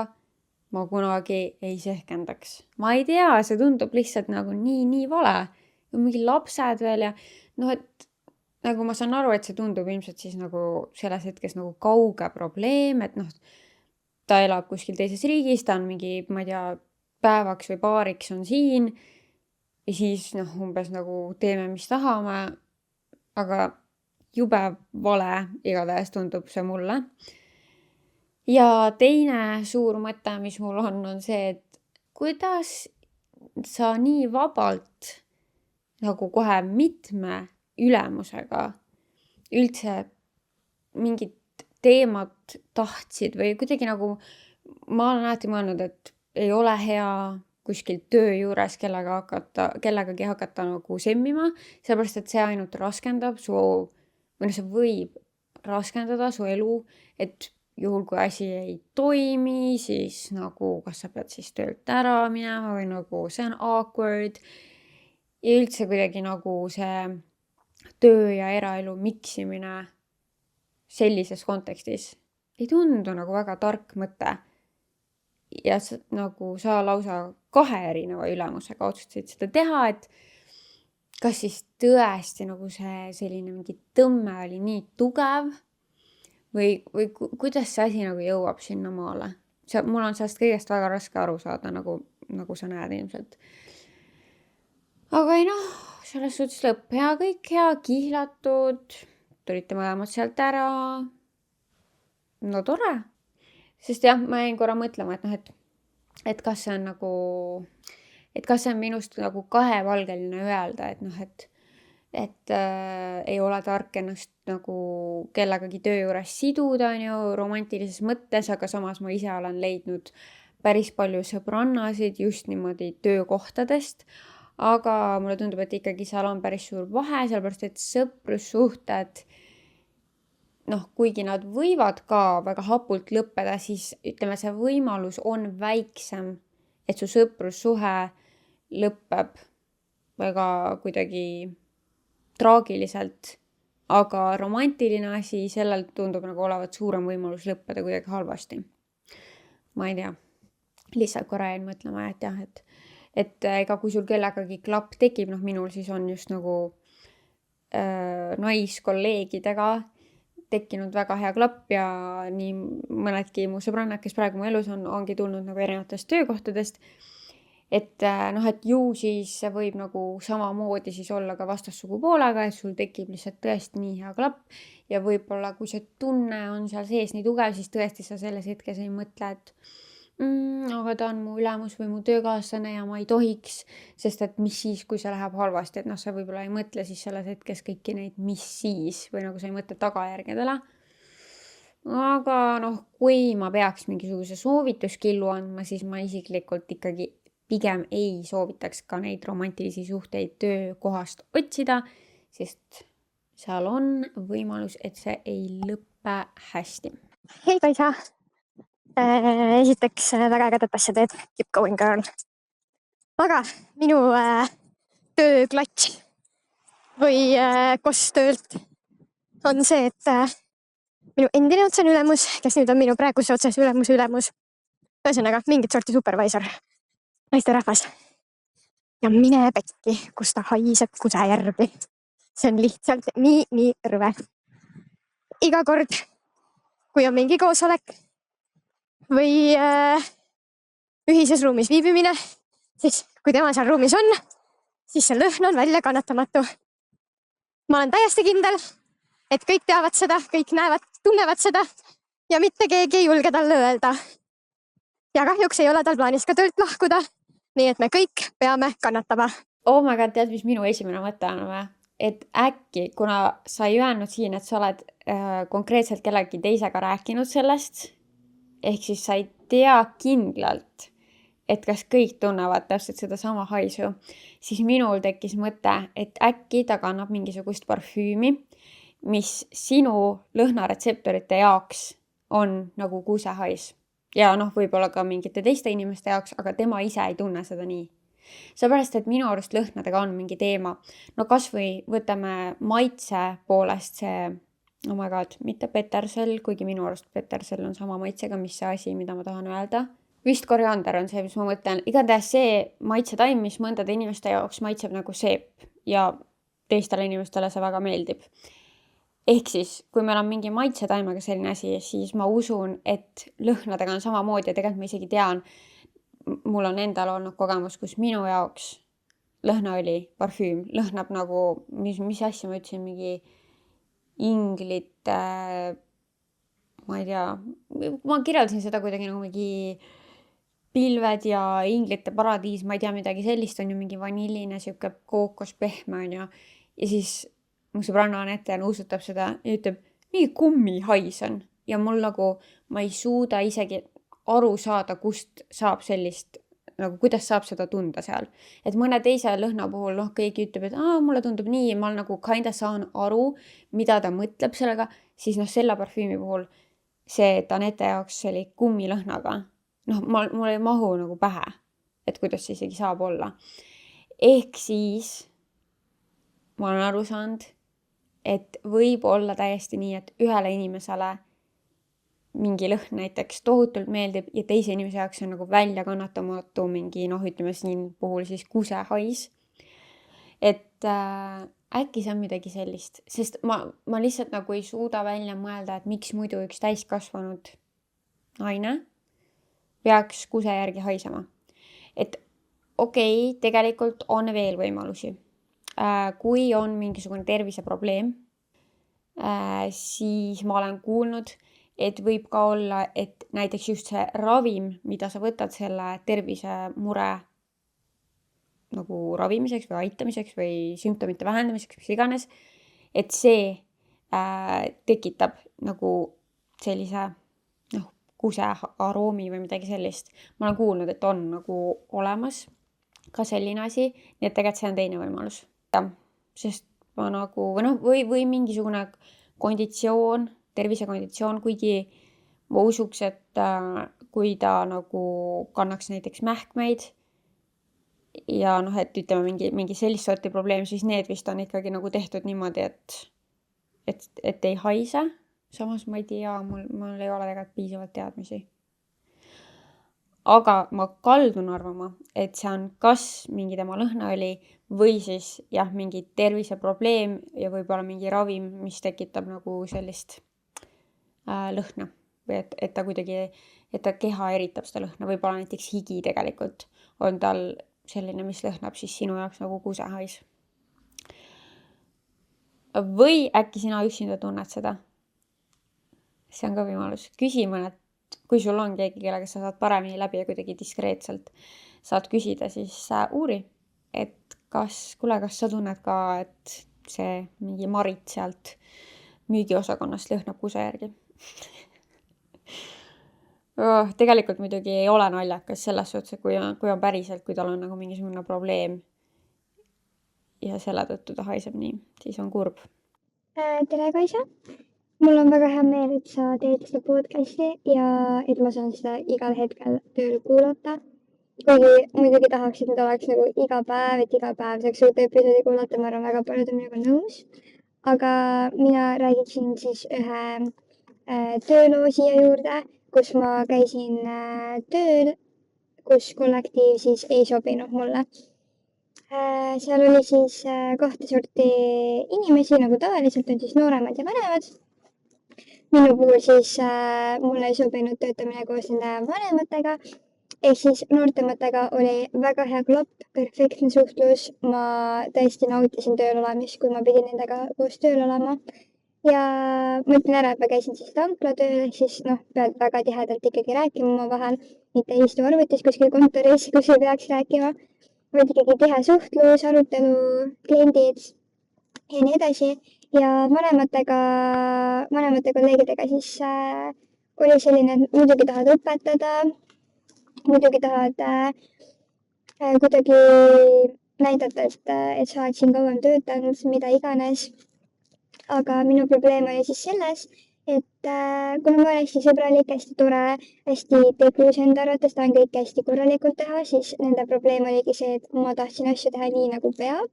ma kunagi ei sehkendaks. Ma ei tea, see tundub lihtsalt nagu nii vale. Mingi lapsed veel ja et nagu ma saan aru, et see tundub ilmselt siis nagu selles hetkes nagu kauge probleem, et ta elab kuskil teises riigis, ta on mingi, ma ei tea, päevaks või paariks on siin ja siis umbes nagu teeme, mis tahame, aga jube vale igatahes tundub see mulle. Ja teine suur mõte, mis mul on see, et kuidas sa nii vabalt nagu kohe mitme ülemusega üldse mingit teemat tahtsid või kuidagi nagu ma olen alati mõelnud, et ei ole hea kuskil töö juures kellegagi hakata nagu semmima, sellepärast et see ainult raskendab see võib raskendada su elu, et juhul kui asi ei toimi, siis nagu kas sa pead siis töölt ära minema või nagu see on awkward. Ja üldse kuidagi nagu see töö ja eraelu miksimine sellises kontekstis ei tundu nagu väga tark mõte. Ja nagu sa lausa 2 erineva ülemusega otsustasid seda teha, et kas siis tõesti nagu see selline mingi tõmme oli nii tugev või kuidas see asi nagu jõuab sinna maale? Mul on sellest kõigest väga raske aru saada, nagu sa näed ilmselt. Aga ei noh, selles suhtes lõpp hea, kõik hea, kihlatud, tulite mõlemad sealt ära. No tore. Sest jah, ma jäin korra mõtlema, et noh, et kas see on nagu, et kas see on minust nagu kahepalgeline öelda, et noh, et ei ole tark ennast nagu kellegagi töö juures siduda, on ju, romantilises mõttes, aga samas ma ise olen leidnud päris palju sõbrannasid just niimoodi töökohtadest. Aga mulle tundub, et ikkagi seal on päris suur vahe, sellepärast et sõprussuhted, noh, kuigi nad võivad ka väga hapult lõppeda, siis ütleme, see võimalus on väiksem, et su sõprussuhe lõpeb väga kuidagi traagiliselt, aga romantiline asi, sellel tundub nagu olevat suurem võimalus lõppeda kuidagi halvasti. Ma ei tea, lihtsalt korra jäin mõtlema, et jah, et ega kui sul kellegagi klapp tekib, noh minul siis on just nagu naiskolleegidega tekkinud väga hea klapp ja nii mõnedki mu sõbrannad, kes praegu mu elus ongi tulnud nagu erinevatest töökohtadest. Et noh, et ju siis see võib nagu samamoodi siis olla ka vastassugu poolega, et sul tekib lihtsalt tõesti nii hea klapp ja võib-olla kui see tunne on seal sees nii tugev, siis tõesti sa selles hetkes ei mõtle, et aga ta on mu ülemus või mu töökaaslane ja ma ei tohiks, sest et mis siis, kui see läheb halvasti, et noh, sa võib-olla ei mõtle siis selles hetkes kõiki neid mis siis või nagu sa ei mõtle tagajärgedele. Aga noh, kui ma peaks mingisuguse soovituskillu andma, siis ma isiklikult ikkagi pigem ei soovitaks ka neid romantilisi suhteid töökohast otsida, sest seal on võimalus, et see ei lõppe hästi. Hei Kaisa! Esiteks väga ägedat asja teed, keep going girl. Aga minu tööklatš või kost töölt on see, et minu endine otsene ülemus, kes nüüd on minu praeguse otsese ülemuse ülemus, ühesõnaga mingit sorti supervisor, naisterahvas. Ja mine pekki, kus ta haiseb kuse järgi. See on lihtsalt nii rõve. Iga kord, kui on mingi koosolek või ühises ruumis viibimine, siis kui tema seal ruumis on, siis see lõhn on välja kannatamatu. Ma olen täiesti kindel, et kõik teavad seda, kõik näevad, tunnevad seda ja mitte keegi ei julge talle öelda. Ja kahjuks ei ole tal plaanis ka töölt lahkuda, nii et me kõik peame kannatama. Oh my god, tead, mis minu esimene mõte on või? Et äkki, kuna sa ei öelnud siin, et sa oled konkreetselt kellegi teisega rääkinud sellest, ehk siis sa ei tea kindlalt, et kas kõik tunnevad täpselt seda sama haisu, siis minul tekkis mõte, et äkki ta kannab mingisugust parfüümi, mis sinu lõhnaretseptorite jaoks on nagu kuusehais. Ja noh, võib-olla ka mingite teiste inimeste jaoks, aga tema ise ei tunne seda nii. Seepärast, et minu arust lõhnadega on mingi teema. No kas või võtame maitse poolest see, oh my god, mitte petersel, kuigi minu arust petersel on sama maitsega, mis see asi, mida ma tahan öelda. Vist koriander on see, mis ma mõtlen. Igatahes see maitsetaim, mis mõndade inimeste jaoks maitseb nagu seep ja teistele inimestele see väga meeldib. Ehk siis, kui meil on mingi maitsetaimega selline asi, siis ma usun, et lõhnadega on samamoodi ja tegelikult ma isegi tean, mul on endal olnud kogemus, kus minu jaoks lõhnaõli, parfüüm, lõhnab nagu, mis asja ma ütlesin, mingi inglite, ma ei tea, ma kirjeldasin seda kuidagi nagu mingi pilved ja inglite paradiis, ma ei tea, midagi sellist on ju, mingi vanilline, sihuke kookospehme on ju. Ja siis mu sõbranna Anette nuusutab seda ja ütleb, nii kummihais on. Ja mul nagu, ma ei suuda isegi aru saada, kust saab sellist, nagu kuidas saab seda tunda seal. Et mõne teise lõhna puhul, keegi ütleb, et mulle tundub nii, ma nagu kinda saan aru, mida ta mõtleb sellega, siis selle parfüümi puhul see, et Anette jaoks oli kummilõhnaga, mul ei mahu nagu pähe, et kuidas see isegi saab olla. Ehk siis ma olen aru saanud, et võib olla täiesti nii, et ühele inimesele mingi lõhn näiteks tohutult meeldib ja teise inimese jaoks on nagu välja kannatamatu mingi, ütleme siin puhul siis kusehais. Et äkki see on midagi sellist, sest ma lihtsalt nagu ei suuda välja mõelda, et miks muidu üks täiskasvanud naine peaks kuse järgi haisema. Et okei, tegelikult on veel võimalusi. Kui on mingisugune terviseprobleem, siis ma olen kuulnud, et võib ka olla, et näiteks just see ravim, mida sa võtad selle tervisemure nagu ravimiseks või aitamiseks või sümptomite vähendamiseks, mis iganes, et see tekitab nagu sellise kuse aroomi või midagi sellist. Ma olen kuulnud, et on nagu olemas ka selline asi, nii et tegelikult see on teine võimalus. Sest ma nagu, või mingisugune konditsioon, tervisekonditsioon, kuigi ma usuks, et kui ta nagu kannaks näiteks mähkmeid ja et ütleme mingi sellist sorti probleem, siis need vist on ikkagi nagu tehtud niimoodi, et ei haise. Samas ma ei tea, mul ei ole tegelikult piisavalt teadmisi. Aga ma kaldun arvama, et see on kas mingi tema lõhna oli või siis mingi terviseprobleem ja võib-olla mingi ravim, mis tekitab nagu sellist lõhna või et ta kuidagi, et ta keha eritab seda lõhna, võib-olla näiteks higi tegelikult on tal selline, mis lõhnab siis sinu jaoks nagu kusehais. Või äkki sina üksinda tunned seda? See on ka võimalus. Küsi mõned, kui sul on keegi, kellega sa saad paremini läbi ja kuidagi diskreetselt saad küsida, siis uuri, et kas sa tunned ka, et see mingi Marit sealt müügiosakonnast lõhnab kuse järgi. Tegelikult muidugi ei ole naljakas selles suhtes, kui on päriselt, kui tal on nagu mingisugune probleem ja selle tõttu ta haiseb nii, siis on kurb. Tere, Kaisa! Mul on väga hea meel, et sa teed seda podcasti ja et ma saan seda igal hetkel tööl kuulata. Kuigi muidugi tahaks, et need oleks nagu iga päev saaks uut episoodi kuulata, ma arvan, väga paljud on minuga nõus. Aga mina räägiksin siis ühe tööloo siia juurde, kus ma käisin tööl, kus kollektiiv siis ei sobinud mulle. Seal oli siis kahte sorti inimesi, nagu tavaliselt on siis nooremad ja vanemad. Minu puhul siis mulle ei sobinud töötamine koos nende vanematega. Ehk siis noortematega oli väga hea klopp, perfektne suhtlus. Ma tõesti nautisin tööl olemist, kui ma pidin nendega koos tööl olema. Ja ma ütlen ära, et ma käisin siis tanklatööl, ehk siis pead väga tihedalt ikkagi rääkima omavahel, mitte istu arvutis kuskil kontoris, kus ei peaks rääkima, vaid ikkagi tihe suhtlus, arutelu, kliendid ja nii edasi. Ja vanematega kolleegidega siis oli selline, et muidugi tahad õpetada, muidugi tahad kuidagi näidata, et sa oled siin kauem töötanud, mida iganes. Aga minu probleem oli siis selles, et kuna ma olen hästi sõbralik, hästi tore, hästi tegus enda arvates, tahan kõike hästi korralikult teha, siis nende probleem oligi see, et ma tahtsin asju teha nii, nagu peab.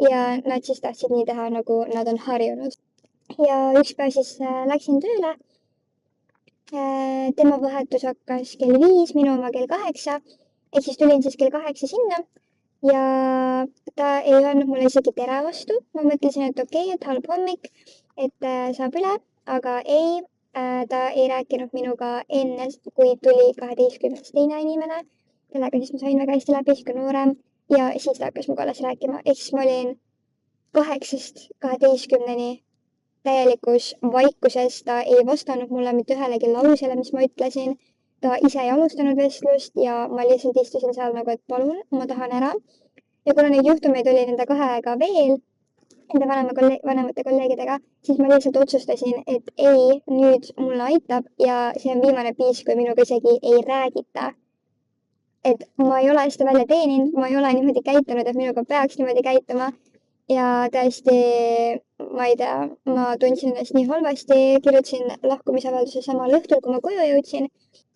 Ja nad siis tahtsid nii teha, nagu nad on harjunud. Ja üks päev siis läksin tööle. Tema vahetus hakkas kell 5, minu oma kell 8. Ehk siis tulin siis kell 8 sinna. Ja ta ei öelnud mulle isegi tere vastu. Ma mõtlesin, et okei, et halb hommik, et saab üle, aga ei, ta ei rääkinud minuga enne, kui tuli 12. teine inimene, kellega siis ma sain väga hästi läbi, siuke noorem, ja siis ta hakkas muga alles rääkima. Ehk siis ma olin 8-st 12-ni täielikus vaikuses, ta ei vastanud mulle mitte ühelegi lausele, mis ma ütlesin. Ta ise ei alustanud vestlust ja ma lihtsalt istusin seal nagu, et palun, ma tahan ära. Ja kuna neid juhtumeid oli nende kahega veel, enda vanemate kolleegidega, siis ma lihtsalt otsustasin, et ei, nüüd mulle aitab ja see on viimane piis, kui minuga isegi ei räägita. Et ma ei ole seda välja teeninud, ma ei ole niimoodi käitunud, et minuga peaks niimoodi käituma. Ja tõesti, ma ei tea, ma tundsin ennast nii halvasti, kirjutasin lahkumisavalduse samal õhtul, kui ma koju jõudsin.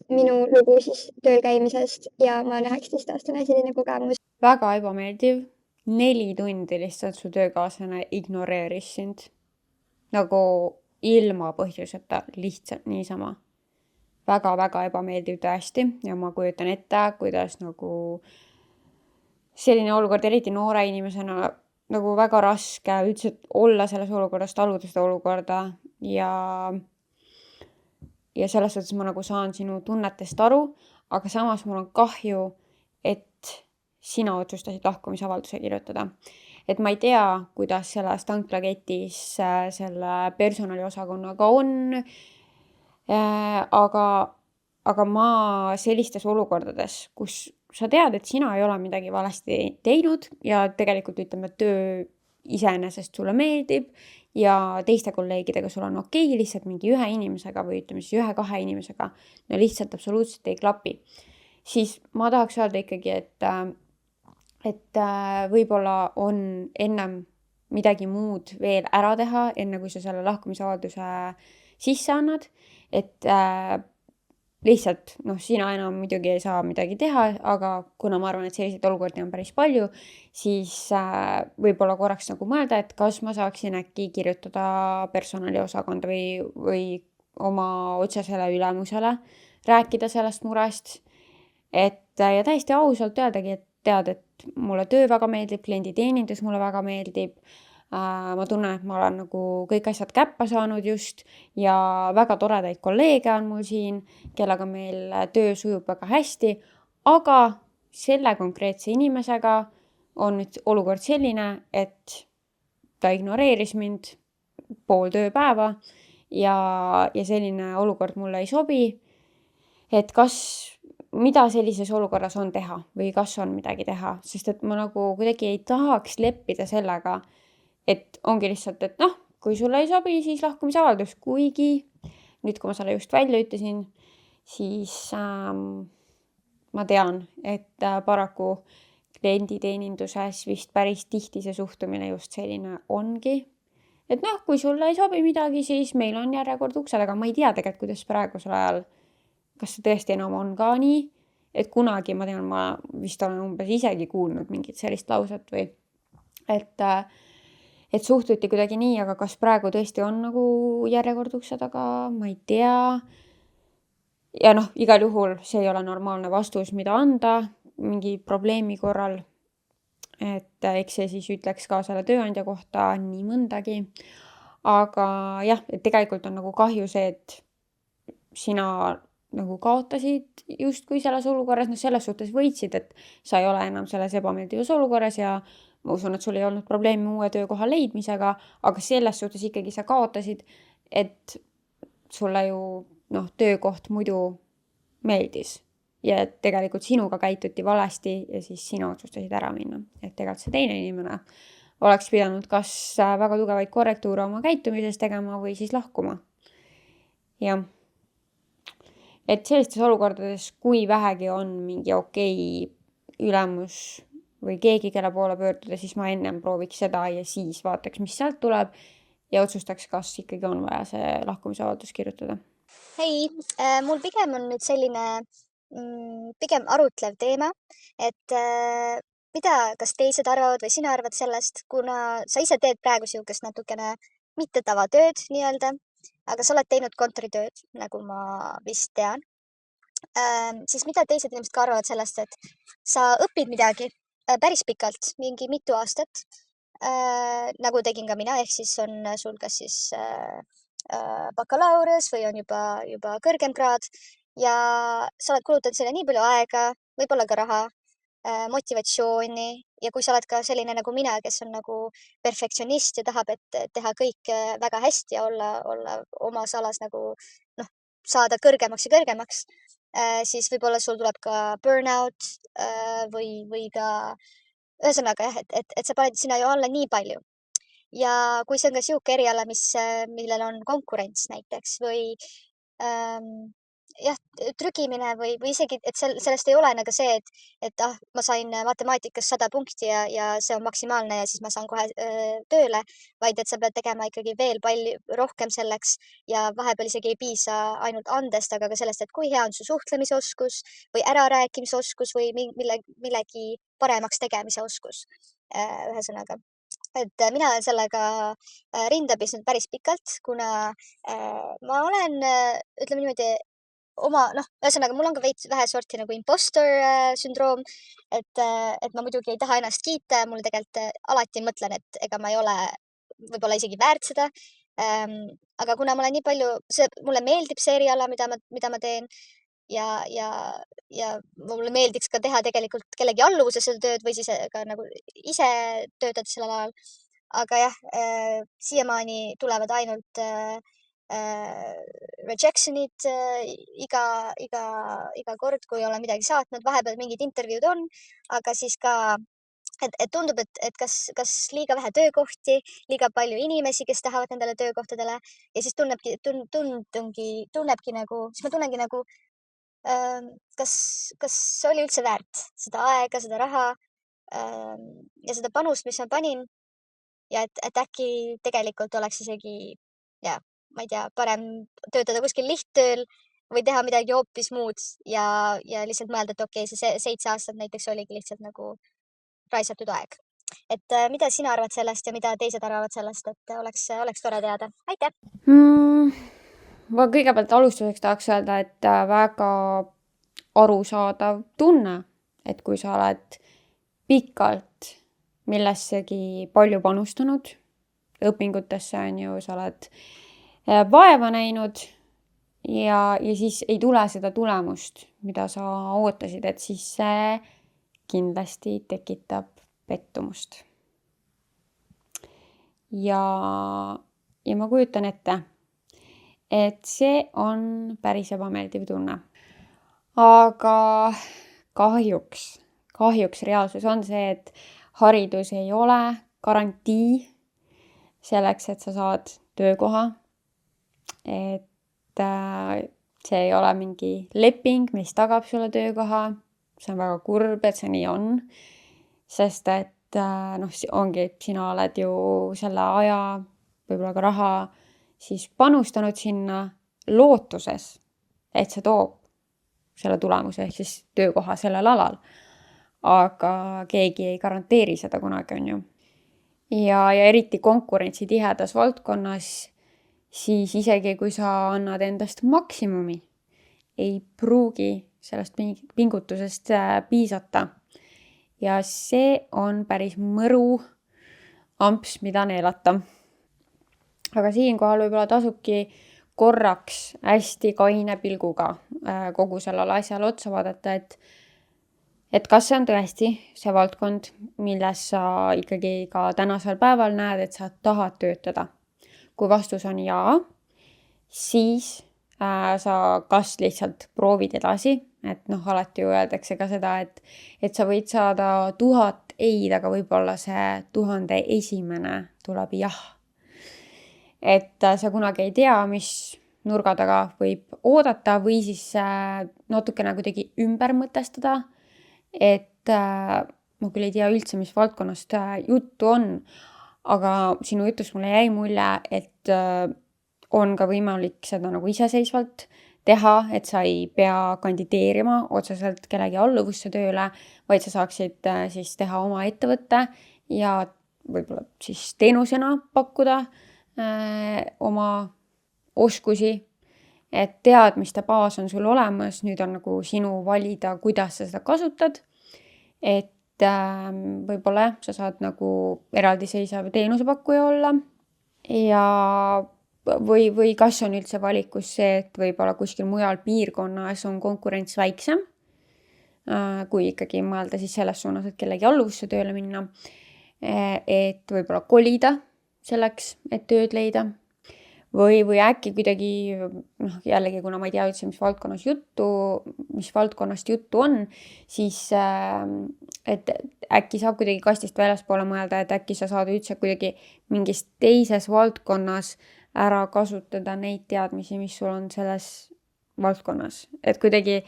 Minu lugu siis tööl käimisest ja ma olen 19-aastane selline kogemus. Väga ebameeldiv. 4 tundi lihtsalt su töökaaslane ignoreeris sind. Nagu ilma põhjuseta, lihtsalt niisama. Väga ebameeldiv tõesti ja ma kujutan ette, kuidas nagu selline olukord, eriti noore inimesena, nagu väga raske üldse olla selles olukorras, taluda seda olukorda ja selles suhtes ma nagu saan sinu tunnetest aru, aga samas mul on kahju, et sina otsustasid lahkumisavalduse kirjutada. Et ma ei tea, kuidas selles tanklaketis selle personaliosakonnaga on, aga ma sellistes olukordades, kus sa tead, et sina ei ole midagi valesti teinud ja tegelikult ütleme, et töö iseenesest sulle meeldib ja teiste kolleegidega sul on okei, lihtsalt mingi ühe inimesega või ütleme siis 1-2 inimesega, no lihtsalt absoluutselt ei klapi. Siis ma tahaks öelda ikkagi, et võib-olla on ennem midagi muud veel ära teha, enne kui sa selle lahkumisavalduse sisse annad, et lihtsalt, sina enam muidugi ei saa midagi teha, aga kuna ma arvan, et selliseid olukordi on päris palju, siis võib-olla korraks nagu mõelda, et kas ma saaksin äkki kirjutada personaliosakonda või oma otsesele ülemusele, rääkida sellest murest, ja täiesti ausalt öeldagi, et tead, et mulle töö väga meeldib, klienditeenindus mulle väga meeldib, ma tunnen, et ma olen nagu kõik asjad käppa saanud just ja väga toredaid kolleege on mul siin, kellega meil töö sujub väga hästi, aga selle konkreetse inimesega on nüüd olukord selline, et ta ignoreeris mind pool tööpäeva ja selline olukord mulle ei sobi, et mida sellises olukorras on teha või kas on midagi teha, sest et ma nagu kuidagi ei tahaks leppida sellega, et ongi lihtsalt, et kui sulle ei sobi, siis lahkumisavaldus, kuigi nüüd, kui ma selle just välja ütlesin, siis ma tean, et paraku klienditeeninduses vist päris tihti see suhtumine just selline ongi. Et kui sulle ei sobi midagi, siis meil on järjekord uksel, aga ma ei tea tegelikult, kuidas praegusel ajal, kas see tõesti enam on ka nii, et kunagi ma tean, ma vist olen umbes isegi kuulnud mingit sellist lauset või, et suhtuti kuidagi nii, aga kas praegu tõesti on nagu järjekord ukse taga, ma ei tea. Ja igal juhul see ei ole normaalne vastus, mida anda mingi probleemi korral. Et eks see siis ütleks ka selle tööandja kohta nii mõndagi. Aga jah, et tegelikult on nagu kahju see, et sina nagu kaotasid justkui selles olukorras, selles suhtes võitsid, et sa ei ole enam selles ebameeldivas olukorras ja ma usun, et sul ei olnud probleemi uue töökoha leidmisega, aga selles suhtes ikkagi sa kaotasid, et sulle ju töökoht muidu meeldis ja tegelikult sinuga käituti valesti ja siis sina otsustasid ära minna. Et tegelikult see teine inimene oleks pidanud kas väga tugevaid korrektuure oma käitumises tegema või siis lahkuma. Ja et sellistes olukordades, kui vähegi on mingi okei ülemus või keegi, kelle poole pöörduda, siis ma ennem prooviks seda ja siis vaataks, mis sealt tuleb ja otsustaks, kas ikkagi on vaja see lahkumisavaldus kirjutada. Hei, mul pigem on nüüd selline pigem arutlev teema, et kas teised arvavad või sina arvad sellest, kuna sa ise teed praegu siukest natukene mitte tavatööd nii-öelda, aga sa oled teinud kontoritööd, nagu ma vist tean, siis mida teised inimesed ka arvavad sellest, et sa õpid midagi päris pikalt, mingi mitu aastat, nagu tegin ka mina, ehk siis on sul kas siis bakalaureus või on juba kõrgem kraad ja sa oled kulutanud selle nii palju aega, võib-olla ka raha motivatsiooni ja kui sa oled ka selline nagu mina, kes on nagu perfektsionist ja tahab, et teha kõik väga hästi ja olla omas alas nagu noh, saada kõrgemaks ja kõrgemaks, siis võib-olla sul tuleb ka burnout või ka ühesõnaga jah, et sa paned sinna ju alla nii palju. Ja kui see on ka sihuke eriala, millel on konkurents näiteks või jah, trügimine või isegi, et sellest ei ole nagu see, et ma sain matemaatikas 100 punkti ja see on maksimaalne ja siis ma saan kohe tööle, vaid et sa pead tegema ikkagi veel palju rohkem selleks ja vahepeal isegi ei piisa ainult andest, aga ka sellest, et kui hea on su suhtlemisoskus või ärarääkimisoskus või millegi paremaks tegemise oskus. Ühesõnaga, et mina olen sellega rinda pistnud päris pikalt, kuna ma olen, ütleme niimoodi, ühesõnaga mul on ka veits vähe sorti nagu impostor sündroom, et ma muidugi ei taha ennast kiita ja mul tegelikult alati mõtlen, et ega ma ei ole võib-olla isegi väärt seda. Aga kuna ma olen nii palju, mulle meeldib see eriala, mida ma teen ja mulle meeldiks ka teha tegelikult kellegi alluvuses seda tööd või siis ka nagu ise töötada sellel alal. Aga jah, siiamaani tulevad ainult rejection'id iga kord, kui olen midagi saatnud, vahepeal mingid intervjuud on, aga siis ka, et tundub, et kas liiga vähe töökohti, liiga palju inimesi, kes tahavad nendele töökohtadele ja siis tunnebki nagu, siis ma tunnengi nagu, kas oli üldse väärt seda aega, seda raha ja seda panust, mis ma panin ja et äkki tegelikult oleks isegi, ma ei tea, parem töötada kuskil lihttööl või teha midagi hoopis muud ja lihtsalt mõelda, et okei, see 7 aastat näiteks oligi lihtsalt nagu raisatud aeg. Et mida sina arvad sellest ja mida teised arvavad sellest, et oleks tore teada. Aitäh! Ma kõigepealt alustuseks tahaks öelda, et väga arusaadav tunne, et kui sa oled pikalt millessegi palju panustanud, õpingutesse on ju, sa oled vaeva näinud ja siis ei tule seda tulemust, mida sa ootasid, et siis see kindlasti tekitab pettumust. Ja ma kujutan ette, et see on päris ebameeldiv tunne. Aga kahjuks reaalsus on see, et haridus ei ole garantii selleks, et sa saad töökoha. Et see ei ole mingi leping, mis tagab sulle töökoha. See on väga kurb, et see nii on. Sest et ongi, sina oled ju selle aja, võib-olla ka raha siis panustanud sinna lootuses, et see toob selle tulemuse ehk siis töökoha sellel alal. Aga keegi ei garanteeri seda kunagi, on ju. Ja eriti konkurentsi tihedas valdkonnas, siis isegi kui sa annad endast maksimumi, ei pruugi sellest pingutusest piisata. Ja see on päris mõru amps, mida neelata. Aga siinkohal võib-olla tasubki korraks hästi kaine pilguga kogu sellele asjale otsa vaadata, et kas see on tõesti see valdkond, milles sa ikkagi ka tänasel päeval näed, et sa tahad töötada. Kui vastus on jaa, siis sa kas lihtsalt proovid edasi, et alati ju öeldakse ka seda, et sa võid saada 1000 ei-d, aga võib-olla see 1001 tuleb jah. Et sa kunagi ei tea, mis nurga taga võib oodata või siis natukene kuidagi ümber mõtestada, et ma küll ei tea üldse, mis valdkonnast juttu on, aga sinu jutust mulle jäi mulje, et on ka võimalik seda nagu iseseisvalt teha, et sa ei pea kandideerima otseselt kellegi alluvusse tööle, vaid sa saaksid siis teha oma ettevõtte ja võib-olla siis teenusena pakkuda oma oskusi, et teadmiste baas on sul olemas, nüüd on nagu sinu valida, kuidas sa seda kasutad, et võib-olla sa saad nagu eraldiseisev teenusepakkuja olla ja või kas on üldse valikus see, et võib-olla kuskil mujal piirkonnas on konkurents väiksem, kui ikkagi mõelda siis selles suunas, et kellegi alluvusse tööle minna, et võib-olla kolida selleks, et tööd leida või äkki kuidagi, jällegi, kuna ma ei tea üldse, mis valdkonnast juttu on, siis et äkki saab kuidagi kastist väljaspoole mõelda, et äkki sa saad üldse kuidagi mingis teises valdkonnas ära kasutada neid teadmisi, mis sul on selles valdkonnas. Et kuidagi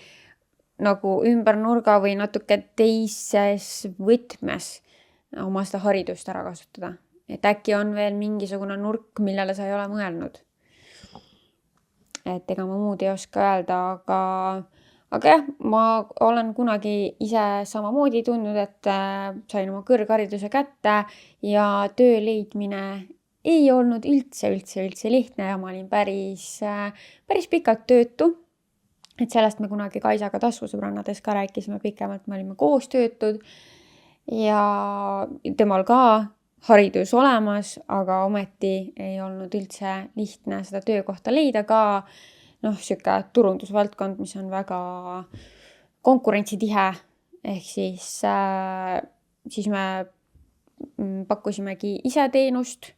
nagu ümber nurga või natuke teises võtmes oma seda haridust ära kasutada. Et äkki on veel mingisugune nurk, millele sa ei ole mõelnud. Et ega ma muud ei oska öelda, aga jah, ma olen kunagi ise samamoodi tundnud, et sain oma kõrghariduse kätte ja töö leidmine ei olnud üldse lihtne ja ma olin päris pikalt töötu. Et sellest me kunagi Kaisaga taskusõbrannades ka rääkisime pikemalt, me olime koos töötud ja temal ka haridus olemas, aga ometi ei olnud üldse lihtne seda töökohta leida ka siuke turundusvaldkond, mis on väga konkurentsitihe. Ehk siis me pakkusimegi ise teenust,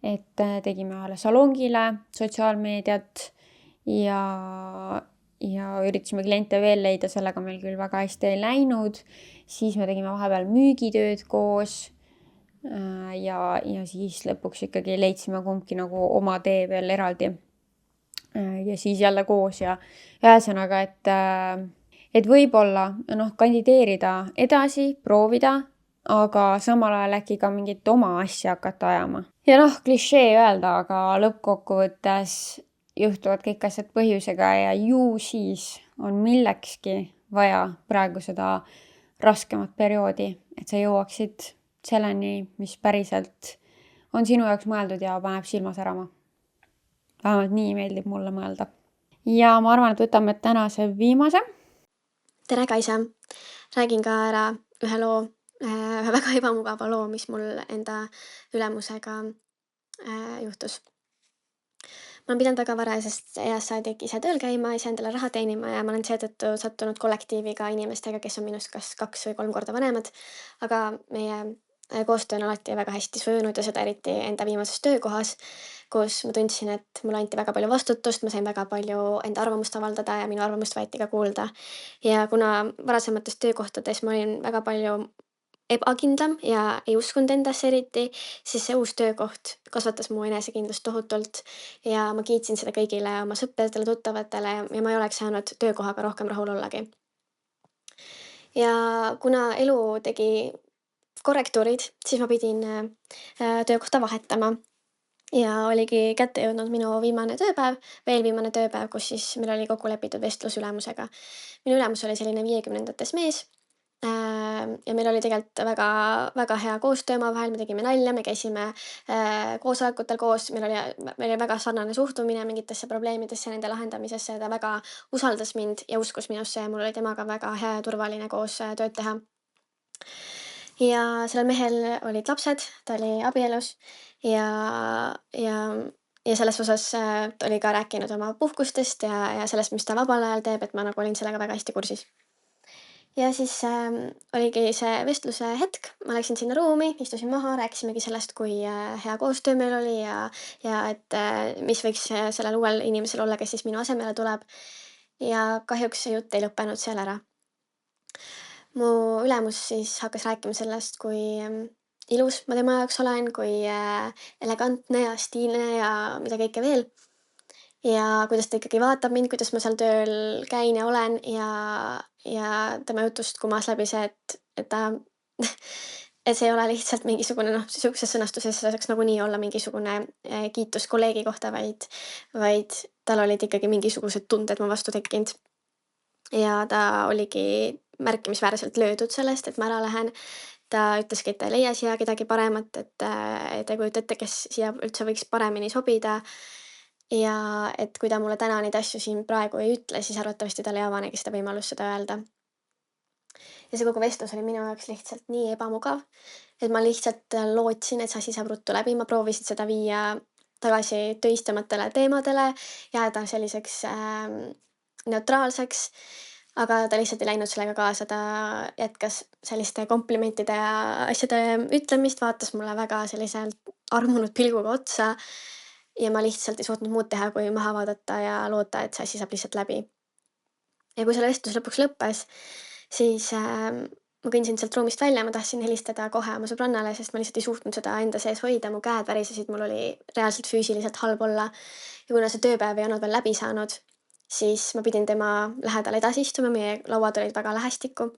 et tegime ühele salongile sotsiaalmeediat ja üritasime kliente veel leida, sellega meil küll väga hästi ei läinud. Siis me tegime vahepeal müügitööd koos ja siis lõpuks ikkagi leidsime kumbki nagu oma tee veel eraldi. Ja siis jälle koos ja ühesõnaga, et võib-olla kandideerida edasi, proovida, aga samal ajal äkki ka mingit oma asja hakata ajama. Ja klišee öelda, aga lõppkokkuvõttes juhtuvad kõik asjad põhjusega ja ju siis on millekski vaja praegu seda raskemat perioodi, et sa jõuaksid selleni, mis päriselt on sinu jaoks mõeldud ja paneb silma särama. Vähemalt nii meeldib mulle mõelda. Ja ma arvan, et võtame tänase viimase. Tere, Kaisa! Räägin ka ära ühe väga ebamugava loo, mis mul enda ülemusega juhtus. Ma olen pidanud väga varasest east saadik ise tööl käima, ise endale raha teenima ja ma olen seetõttu sattunud kollektiiviga inimestega, kes on minust kas 2 või 3 korda vanemad. Aga meie koostöö on alati väga hästi sujunud ja seda eriti enda viimases töökohas, kus ma tundsin, et mulle anti väga palju vastutust, ma sain väga palju enda arvamust avaldada ja minu arvamust võeti ka kuulda. Ja kuna varasemates töökohtades ma olin väga palju ebakindlam ja ei uskunud endasse eriti, siis see uus töökoht kasvatas mu enesekindlust tohutult ja ma kiitsin seda kõigile oma sõpradele, tuttavatele ja ma ei oleks saanud töökohaga rohkem rahul ollagi. Ja kuna elu tegi korrektuurid, siis ma pidin töökohta vahetama. Ja oligi kätte jõudnud minu viimane tööpäev, veel viimane tööpäev, kus siis meil oli kokku lepitud vestlus ülemusega. Minu ülemus oli selline 50-ndates mees ja meil oli tegelikult väga, väga hea koostöö omavahel, me tegime nalja, me käisime koosolekutel koos, meil oli väga sarnane suhtumine mingitesse probleemidesse, nende lahendamisesse, ta väga usaldas mind ja uskus minusse ja mul oli temaga väga hea ja turvaline koos tööd teha. Ja sellel mehel olid lapsed, ta oli abielus ja selles osas ta oli ka rääkinud oma puhkustest ja sellest, mis ta vabal ajal teeb, et ma nagu olin sellega väga hästi kursis. Ja siis oligi see vestluse hetk, ma läksin sinna ruumi, istusin maha, rääkisimegi sellest, kui hea koostöö meil oli ja et mis võiks sellel uuel inimesel olla, kes siis minu asemele tuleb. Ja kahjuks see jutt ei lõppenud seal ära. Mu ülemus siis hakkas rääkima sellest, kui ilus ma tema jaoks olen, kui elegantne ja stiilne ja mida kõike veel. Ja kuidas ta ikkagi vaatab mind, kuidas ma seal tööl käin ja olen ja tema jutust kumas läbi see, et ta et see ei ole lihtsalt mingisugune siukses sõnastuses saaks nagunii olla mingisugune kiitus kolleegi kohta, vaid tal olid ikkagi mingisugused tunded mu vastu tekkinud. Ja ta oligi märkimisväärselt löödud sellest, et ma ära lähen. Ta ütleski, et ta ei leia siia kedagi paremat, et ei kujuta ette, kes siia üldse võiks paremini sobida. Ja et kui ta mulle täna neid asju siin praegu ei ütle, siis arvatavasti tal ei avanegi seda võimalust seda öelda. Ja see kogu vestlus oli minu jaoks lihtsalt nii ebamugav, et ma lihtsalt lootsin, et see asi saab ruttu läbi. Ma proovisin seda viia tagasi töistamatele teemadele, jääda selliseks neutraalseks. aga ta lihtsalt ei läinud sellega kaasa, ta jätkas selliste komplimentide ja asjade ütlemist, vaatas mulle väga selliselt armunud pilguga otsa ja ma lihtsalt ei suutnud muud teha, kui maha vaadata ja loota, et see asi saab lihtsalt läbi. Ja kui selle vestlus lõpuks lõppes, siis ma kõndsin sealt ruumist välja, ma tahtsin helistada kohe oma sõbrannale, sest ma lihtsalt ei suutnud seda enda sees hoida, mu käed värisesid, mul oli reaalselt füüsiliselt halb olla. Ja kuna see tööpäev ei olnud veel läbi saanud, siis ma pidin tema lähedal edasi istuma, meie lauad olid väga lähestikku.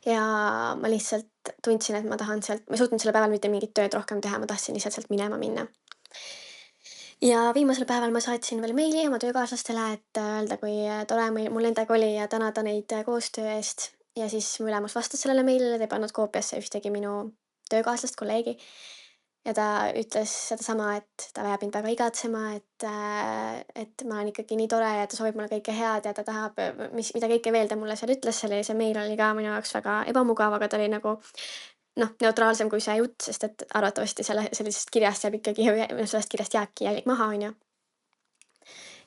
Ja ma lihtsalt tundsin, et ma tahan sealt, ma ei suutnud selle päeval mitte mingit tööd rohkem teha, ma tahtsin lihtsalt sealt minema minna. Ja viimasel päeval ma saatsin veel meili oma töökaaslastele, et öelda, kui tore mul nendega oli ja tänada neid koostöö eest. Ja siis mu ülemus vastas sellele meilile, ta ei pannud koopiasse ühtegi minu töökaaslast, kolleegi. Ja ta ütles sedasama, et ta jääb mind väga igatsema, et ma olen ikkagi nii tore ja ta soovib mulle kõike head ja ta tahab, mida kõike veel ta mulle seal ütles, see meil oli ka minu jaoks väga ebamugav, aga ta oli nagu neutraalsem kui see jutt, sest et arvatavasti sellisest kirjast jääb ikkagi, sellest kirjast jääbki jälg maha, on ju.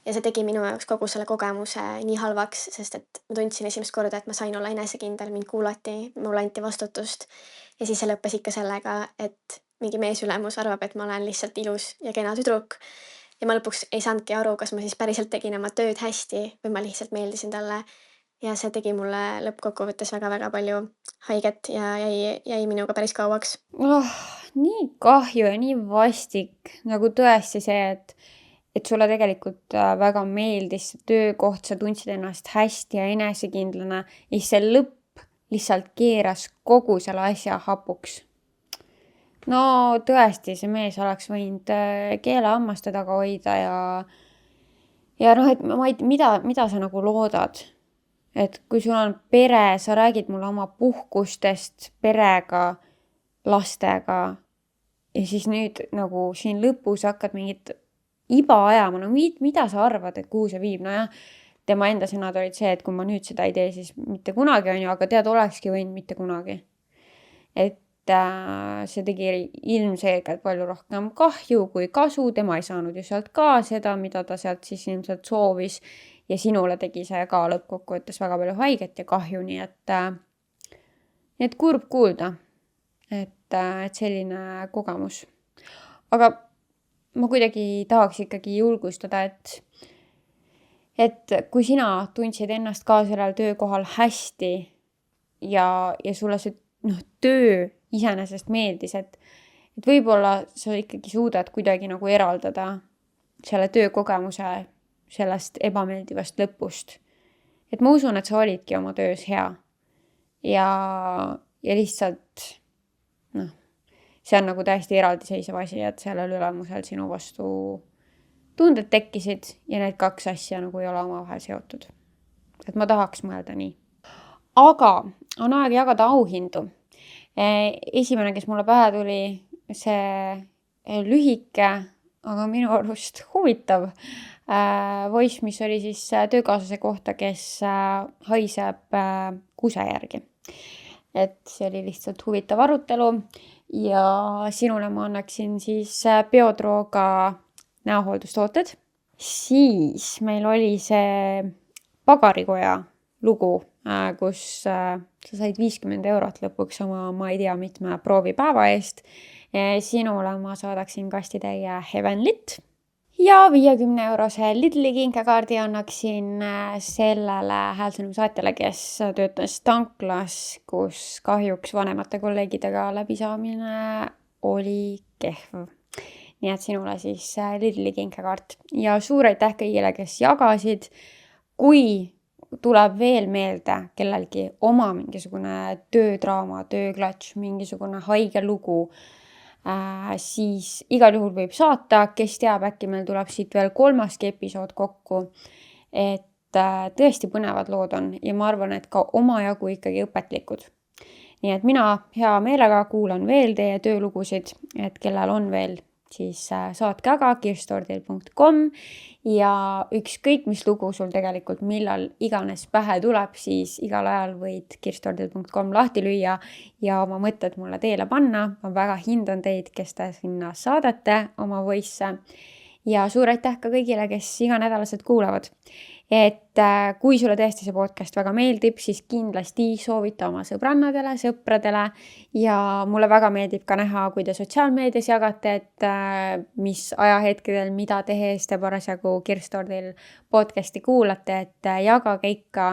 Ja see tegi minu jaoks kogu selle kogemuse nii halvaks, sest et ma tundsin esimest korda, et ma sain olla enesekindel, mind kuulati, mulle anti vastutust. Ja siis see lõppes ikka sellega, et mingi meesülemus arvab, et ma olen lihtsalt ilus ja kena tüdruk. Ja ma lõpuks ei saanudki aru, kas ma siis päriselt tegin oma tööd hästi või ma lihtsalt meeldisin talle. Ja see tegi mulle lõppkokkuvõttes väga-väga palju haiget ja jäi minuga päris kauaks. Nii kahju ja nii vastik, nagu tõesti see, et sulle tegelikult väga meeldis see töökoht, sa tundsid ennast hästi ja enesekindlana ja siis see lõpp lihtsalt keeras kogu selle asja hapuks. No tõesti, see mees oleks võinud keele hammaste taga hoida ja noh, et ma ei tea, mida sa nagu loodad. Et kui sul on pere, sa räägid mulle oma puhkustest perega, lastega ja siis nüüd nagu siin lõpus hakkad mingit iba ajama, no mida sa arvad, et kuhu see viib? No jah, tema enda sõnad olid see, et kui ma nüüd seda ei tee, siis mitte kunagi on ju, aga tead, olekski võinud mitte kunagi. Et see tegi ilmselgelt palju rohkem kahju kui kasu, tema ei saanud ju sealt ka seda, mida ta sealt siis ilmselt soovis ja sinule tegi see ka lõppkokkuvõttes väga palju haiget ja kahju, nii et kurb kuulda, et selline kogemus. Aga ma kuidagi tahaks ikkagi julgustada, et kui sina tundsid ennast ka sellel töökohal hästi ja sulle see töö iseenesest meeldis, et võib-olla sa ikkagi suudad kuidagi nagu eraldada selle töökogemuse sellest ebameeldivast lõpust. Et ma usun, et sa olidki oma töös hea ja lihtsalt see on nagu täiesti eraldiseisev asi, et sellel ülemusel sinu vastu tunded tekkisid ja need kaks asja nagu ei ole omavahel seotud. Et ma tahaks mõelda nii. Aga on aeg jagada auhindu. Esimene, kes mulle pähe tuli, see lühike, aga minu arust huvitav voice, mis oli siis töökaaslase kohta, kes haiseb kuse järgi. Et see oli lihtsalt huvitav arutelu ja sinule ma annaksin siis Biodroga näohooldustooted. Siis meil oli see pagarikoja lugu, kus sa said 50 € lõpuks oma, ma ei tea, mitme proovipäeva eest. Sinule ma saadaksin kastitäie Heavenlit. Ja 50 € Lidli kinkekaardi annaksin sellele häälsõnumi saatjale, kes töötas tanklas, kus kahjuks vanemate kolleegidega läbisaamine oli kehv. Nii et sinule siis Lidli kinkekaart. Ja suur aitäh kõigile, kes jagasid. Kui tuleb veel meelde kellelgi oma mingisugune töödraama, tööklatš, mingisugune haige lugu, siis igal juhul võib saata, kes teab, äkki meil tuleb siit veel 3. episood kokku, et tõesti põnevad lood on ja ma arvan, et ka omajagu ikkagi õpetlikud. Nii et mina hea meelega kuulan veel teie töölugusid, et kellel on veel, siis saatke aga kirstordil.com ja ükskõik mis lugu sul tegelikult millal iganes pähe tuleb, siis igal ajal võid kirstordil.com lahti lüüa ja oma mõtted mulle teele panna. Ma väga hindan teid, kes te sinna saadate oma voice ja suur aitäh ka kõigile, kes iganädalaselt kuulavad. Et kui sulle tõesti see podcast väga meeldib, siis kindlasti soovita oma sõbrannadele, sõpradele ja mulle väga meeldib ka näha, kui te sotsiaalmeedias jagate, et mis ajahetkedel, mida tehes te parasjagu Kirstordil podcasti kuulate, et jagage ikka,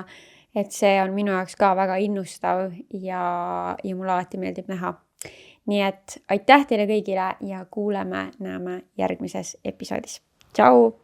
et see on minu jaoks ka väga innustav ja mulle alati meeldib näha. Nii et aitäh teile kõigile ja kuuleme, näeme järgmises episoodis. Tšau!